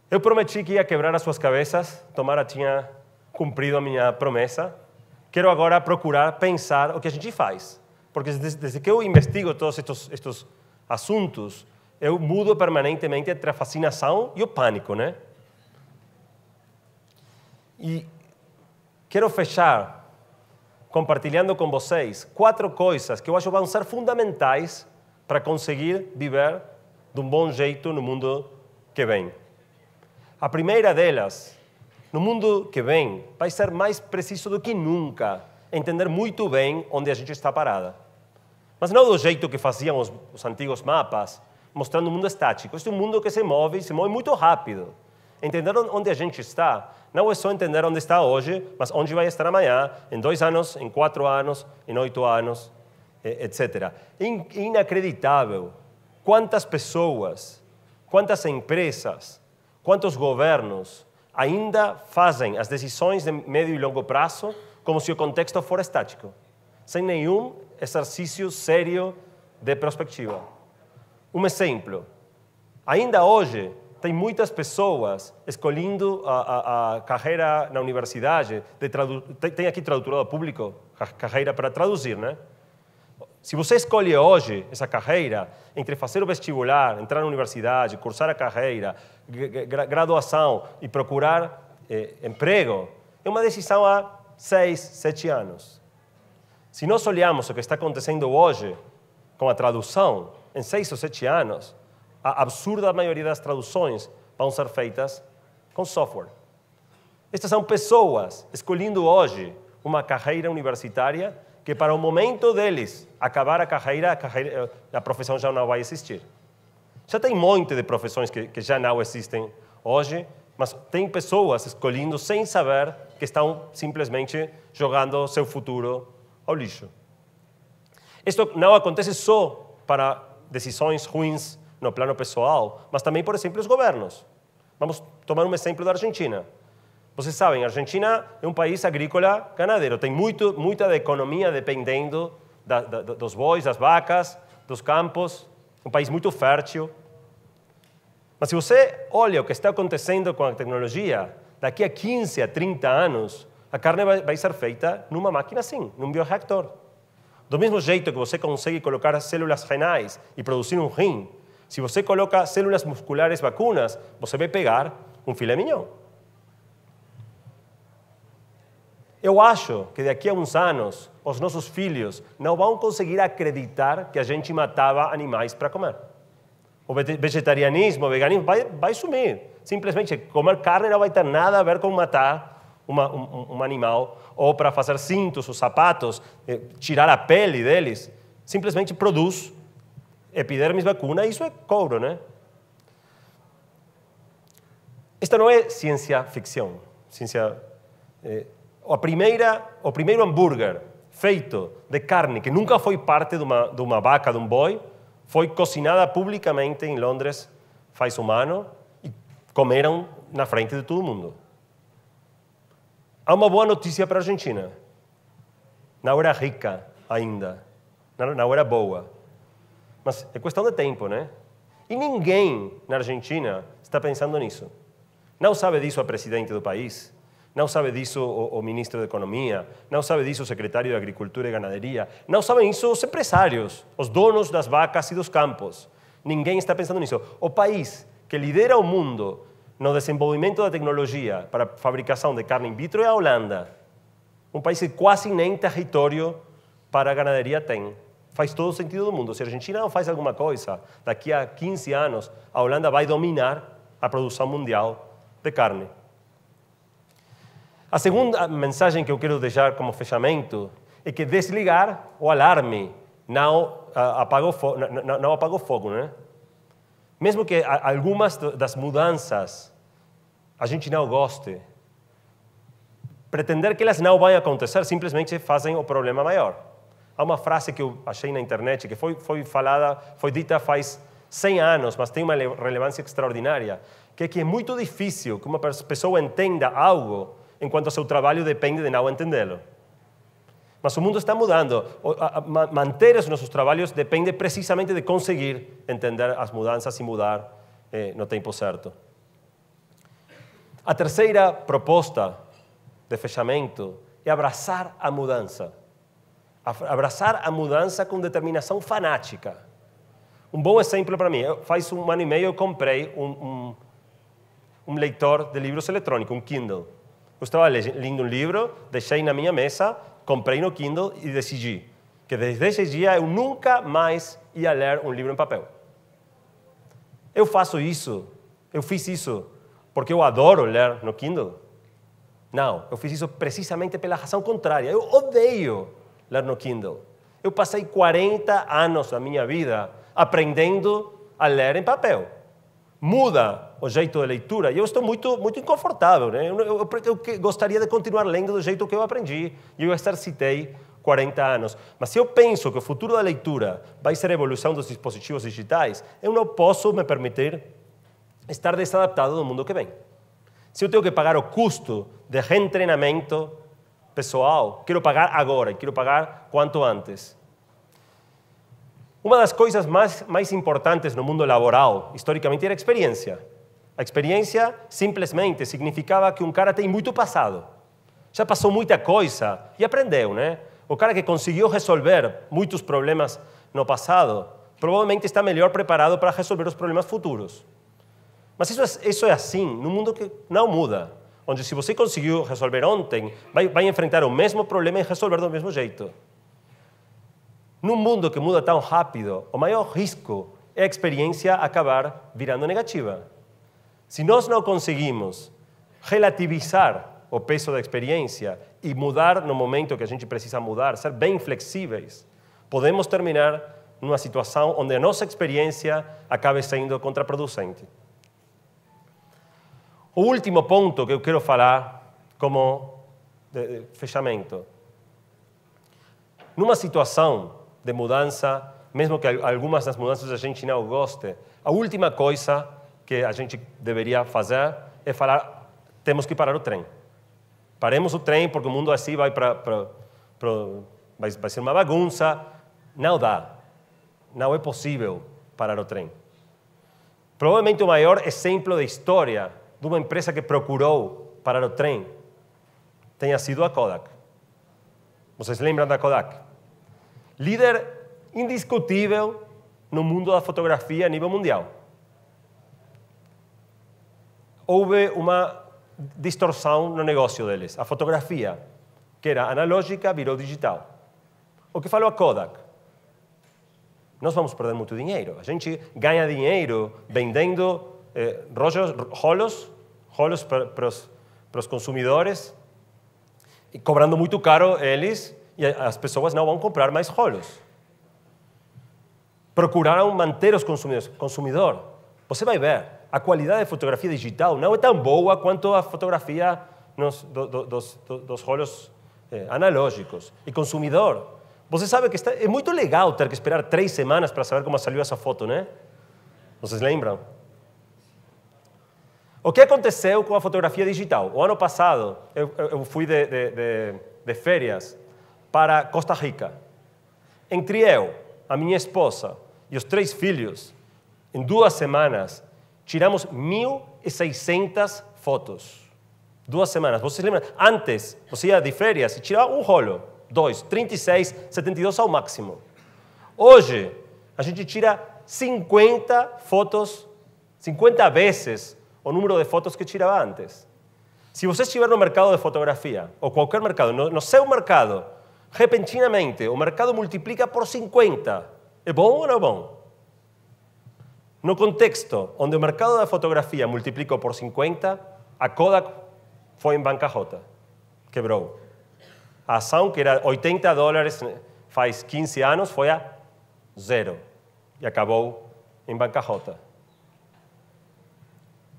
Eu prometi que ia quebrar as suas cabeças, tomara tinha cumprido a minha promessa. Quero agora procurar pensar o que a gente faz. Porque desde que eu investigo todos estes assuntos, eu mudo permanentemente entre a fascinação e o pânico, né? E quero fechar compartilhando com vocês 4 coisas que eu acho vão ser fundamentais para conseguir viver de um bom jeito no mundo que vem. A primeira delas, no mundo que vem, vai ser mais preciso do que nunca entender muito bem onde a gente está parada. Mas não do jeito que faziam os antigos mapas, mostrando um mundo estático. Este é um mundo que se move muito rápido. Entender onde a gente está não é só entender onde está hoje, mas onde vai estar amanhã, em 2 anos, em 4 anos, em 8 anos, etc. É inacreditável quantas pessoas, quantas empresas, quantos governos ainda fazem as decisões de médio e longo prazo como se o contexto for estático, sem nenhum exercício sério de perspectiva. Um exemplo, ainda hoje tem muitas pessoas escolhendo a carreira na universidade, tem aqui tradutor público, carreira para traduzir, né? Se você escolhe hoje essa carreira, entre fazer o vestibular, entrar na universidade, cursar a carreira, graduação e procurar emprego, é uma decisão há 6, 7 anos. Se nós olhamos o que está acontecendo hoje com a tradução, em 6 ou 7 anos, a absurda maioria das traduções vão ser feitas com software. Estas são pessoas escolhendo hoje uma carreira universitária que para o momento deles acabar a carreira, a profissão já não vai existir. Já tem um monte de profissões que já não existem hoje, mas tem pessoas escolhendo sem saber que estão simplesmente jogando seu futuro ao lixo. Isto não acontece só para decisões ruins no plano pessoal, mas também, por exemplo, os governos. Vamos tomar um exemplo da Argentina. Vocês sabem, a Argentina é um país agrícola ganadeiro. Tem muita da economia dependendo dos bois, das vacas, dos campos. Um país muito fértil. Mas se você olha o que está acontecendo com a tecnologia, daqui a 15 a 30 anos, a carne vai ser feita numa máquina assim, num bioreactor. Do mesmo jeito que você consegue colocar células renais e produzir um rim, se você coloca células musculares vacunas, você vai pegar um filé mignon. Eu acho que daqui a uns anos, os nossos filhos não vão conseguir acreditar que a gente matava animais para comer. O vegetarianismo, o veganismo vai sumir. Simplesmente comer carne não vai ter nada a ver com matar um animal ou para fazer cintos ou sapatos, tirar a pele deles. Simplesmente produz epidermis vacuna e isso é couro, né? Esta não é ciência ficção. O primeiro hambúrguer feito de carne que nunca foi parte de uma vaca, de um boi, foi cozinada publicamente em Londres faz um ano e comeram na frente de todo mundo. Há uma boa notícia para a Argentina. Não era rica ainda, não era boa. Mas é questão de tempo, né? E ninguém na Argentina está pensando nisso. Não sabe disso a presidente do país, não sabe disso o ministro da Economia, não sabe disso o secretário de Agricultura e Ganaderia, não sabem isso os empresários, os donos das vacas e dos campos. Ninguém está pensando nisso. O país que lidera o mundo no desenvolvimento da tecnologia para a fabricação de carne in vitro é a Holanda. Um país que quase nem território para a ganaderia tem. Faz todo o sentido do mundo. Se a Argentina não faz alguma coisa, daqui a 15 anos, a Holanda vai dominar a produção mundial de carne. A segunda mensagem que eu quero deixar como fechamento é que desligar o alarme não apaga o fogo, né? Mesmo que algumas das mudanças a gente não goste, pretender que elas não vão acontecer simplesmente fazem o problema maior. Há uma frase que eu achei na internet que foi dita faz 100 anos, mas tem uma relevância extraordinária, que é muito difícil que uma pessoa entenda algo enquanto o seu trabalho depende de não entendê-lo. Mas o mundo está mudando. Manter os nossos trabalhos depende precisamente de conseguir entender as mudanças e mudar no tempo certo. A terceira proposta de fechamento é abraçar a mudança. Abraçar a mudança com determinação fanática. Um bom exemplo para mim, faz 1 ano e meio eu comprei um leitor de livros eletrônicos, um Kindle. Eu estava lendo um livro, deixei na minha mesa, comprei no Kindle e decidi, que desde esse dia eu nunca mais ia ler um livro em papel. Eu fiz isso porque eu adoro ler no Kindle? Não, eu fiz isso precisamente pela razão contrária. Eu odeio ler no Kindle. Eu passei 40 anos da minha vida aprendendo a ler em papel. Muda o jeito de leitura e eu estou muito inconfortável, né? Eu gostaria de continuar lendo do jeito que eu aprendi e eu exercitei 40 anos. Mas se eu penso que o futuro da leitura vai ser a evolução dos dispositivos digitais, eu não posso me permitir estar desadaptado do mundo que vem. Se eu tenho que pagar o custo de retreinamento pessoal, quero pagar agora, quero pagar quanto antes. Uma das coisas mais importantes no mundo laboral, historicamente, era a experiência. A experiência, simplesmente, significava que um cara tem muito passado. Já passou muita coisa e aprendeu, né? O cara que conseguiu resolver muitos problemas no passado, provavelmente está melhor preparado para resolver os problemas futuros. Mas isso é assim, num mundo que não muda. Onde se você conseguiu resolver ontem, vai enfrentar o mesmo problema e resolver do mesmo jeito. Num mundo que muda tão rápido, o maior risco é a experiência acabar virando negativa. Se nós não conseguimos relativizar o peso da experiência e mudar no momento que a gente precisa mudar, ser bem flexíveis, podemos terminar numa situação onde a nossa experiência acabe sendo contraproducente. O último ponto que eu quero falar como fechamento. Numa situação de mudança, mesmo que algumas das mudanças a gente não goste, a última coisa que a gente deveria fazer é falar, temos que parar o trem. Paremos o trem porque o mundo assim vai ser uma bagunça. Não dá. Não é possível parar o trem. Provavelmente o maior exemplo da história de uma empresa que procurou parar o trem tenha sido a Kodak. Vocês lembram da Kodak? Líder indiscutível no mundo da fotografia a nível mundial. Houve uma distorção no negócio deles. A fotografia, que era analógica, virou digital. O que falou a Kodak? Nós vamos perder muito dinheiro. A gente ganha dinheiro vendendo rolos para os consumidores e cobrando muito caro eles, e as pessoas não vão comprar mais rolos. Procuraram manter os consumidores. Você vai ver, a qualidade de fotografia digital não é tão boa quanto a fotografia dos rolos analógicos. E consumidor, você sabe que é muito legal ter que esperar 3 semanas para saber como saiu essa foto, né? Vocês lembram? O que aconteceu com a fotografia digital? O ano passado, eu fui de férias para Costa Rica. Entre eu, a minha esposa e os 3 filhos, em 2 semanas, tiramos 1.600 fotos. 2 semanas. Vocês lembram? Antes, você ia de férias e tirava um rolo, 2, 36, 72 ao máximo. Hoje, a gente tira 50 fotos, 50 vezes o número de fotos que tirava antes. Se você estiver no mercado de fotografia, ou qualquer mercado, no seu mercado, repentinamente, o mercado multiplica por 50. É bom ou não é bom? No contexto onde o mercado da fotografia multiplicou por 50, a Kodak foi em bancarrota. Quebrou. A ação, que era $80 faz 15 anos, foi a 0. E acabou em bancarrota.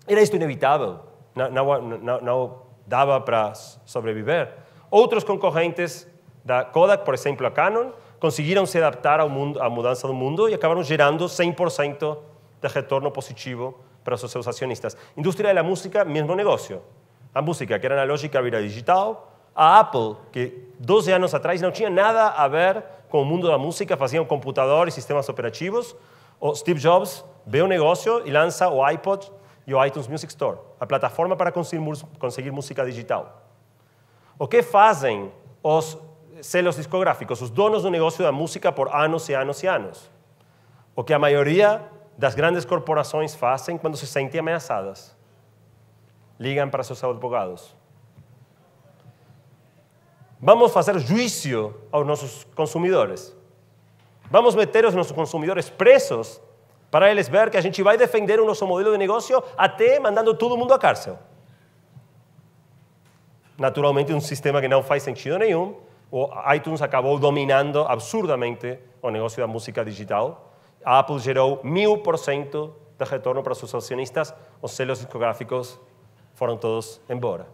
Era isto inevitável. Não dava para sobreviver. Outros concorrentes da Kodak, por exemplo, a Canon, conseguiram se adaptar à mudança do mundo e acabaram gerando 100% de retorno positivo para os seus acionistas. Indústria da música, mesmo negócio. A música, que era analógica, vira digital. A Apple, que 12 anos atrás não tinha nada a ver com o mundo da música, faziam computadores e sistemas operativos. O Steve Jobs vê o negócio e lança o iPod e o iTunes Music Store, a plataforma para conseguir música digital. O que fazem os selos discográficos, os donos do negócio da música por anos e anos e anos? O que a maioria das grandes corporações fazem quando se sentem ameaçadas. Ligam para seus advogados. Vamos fazer juízo aos nossos consumidores. Vamos meter os nossos consumidores presos para eles ver que a gente vai defender o nosso modelo de negócio até mandando todo mundo à cárcel. Naturalmente, um sistema que não faz sentido nenhum. O iTunes acabou dominando absurdamente o negócio da música digital. A Apple gerou 1000% de retorno para seus acionistas. Os selos discográficos foram todos embora.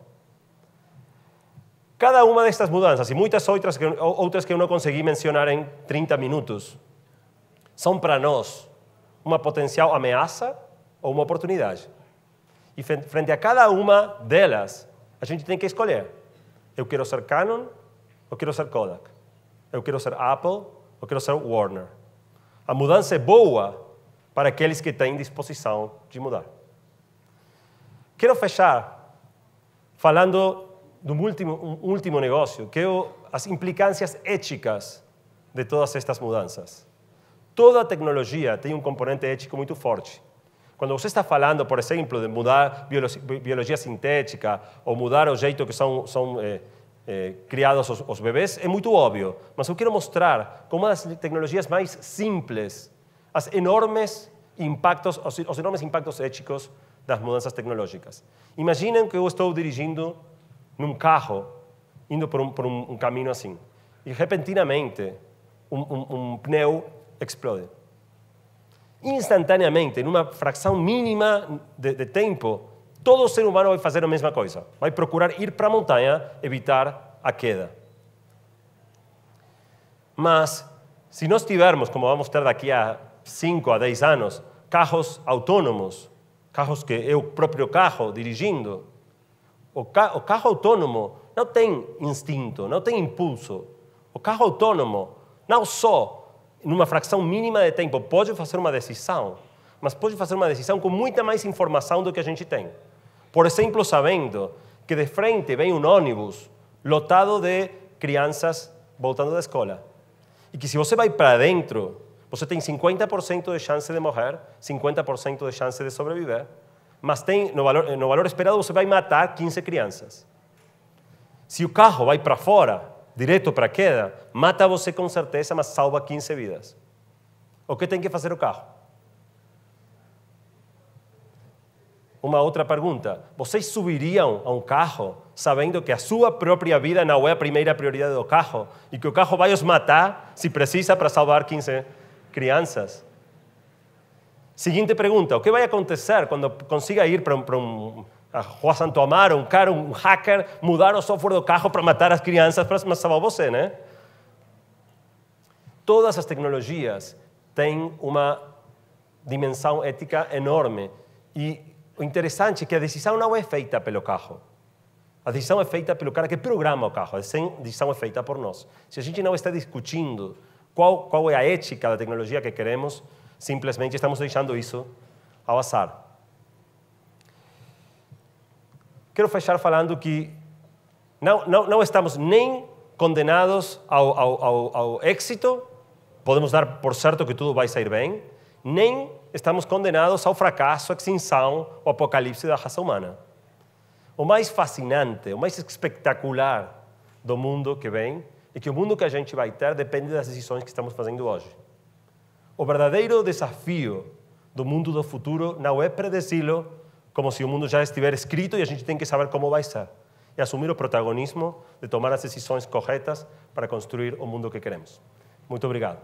Cada uma destas mudanças, e muitas outras que eu não consegui mencionar em 30 minutos, são para nós uma potencial ameaça ou uma oportunidade. E frente a cada uma delas, a gente tem que escolher. Eu quero ser Canon, eu quero ser Kodak. Eu quero ser Apple, eu quero ser Warner. A mudança é boa para aqueles que têm disposição de mudar. Quero fechar falando do último negócio, que é as implicâncias éticas de todas estas mudanças. Toda tecnologia tem um componente ético muito forte. Quando você está falando, por exemplo, de mudar biologia sintética ou mudar o jeito que são criados os bebês, é muito óbvio. Mas eu quero mostrar como as tecnologias mais simples, os enormes impactos éticos das mudanças tecnológicas. Imaginem que eu estou dirigindo num carro, indo por um caminho assim, e repentinamente um pneu explode. Instantaneamente, numa fração mínima de tempo, todo ser humano vai fazer a mesma coisa. Vai procurar ir para a montanha, evitar a queda. Mas, se nós tivermos, como vamos ter daqui a 5 a 10 anos, carros autônomos, carros que é o próprio carro dirigindo, o carro autônomo não tem instinto, não tem impulso. O carro autônomo não só, numa fração mínima de tempo, pode fazer uma decisão, mas pode fazer uma decisão com muita mais informação do que a gente tem. Por exemplo, sabendo que de frente vem um ônibus lotado de crianças voltando da escola. E que se você vai para dentro, você tem 50% de chance de morrer, 50% de chance de sobreviver, mas no valor esperado você vai matar 15 crianças. Se o carro vai para fora, direto para a queda, mata você com certeza, mas salva 15 vidas. O que tem que fazer o carro? Uma outra pergunta. Vocês subiriam a um carro sabendo que a sua própria vida não é a primeira prioridade do carro e que o carro vai os matar se precisa para salvar 15 crianças? Seguinte pergunta. O que vai acontecer quando consiga ir para a Rua Santo Amaro, um hacker, mudar o software do carro para matar as crianças para salvar você, né? Todas as tecnologias têm uma dimensão ética enorme. E o interessante é que a decisão não é feita pelo carro. A decisão é feita pelo cara que programa o carro. A decisão é feita por nós. Se a gente não está discutindo qual é a ética da tecnologia que queremos, simplesmente estamos deixando isso ao azar. Quero fechar falando que não estamos nem condenados ao êxito, podemos dar por certo que tudo vai sair bem, nem estamos condenados ao fracasso, à extinção, ao apocalipse da raça humana. O mais fascinante, o mais espetacular do mundo que vem é que o mundo que a gente vai ter depende das decisões que estamos fazendo hoje. O verdadeiro desafio do mundo do futuro não é predecê-lo como se o mundo já estiver escrito e a gente tem que saber como vai ser. É assumir o protagonismo de tomar as decisões corretas para construir o mundo que queremos. Muito obrigado.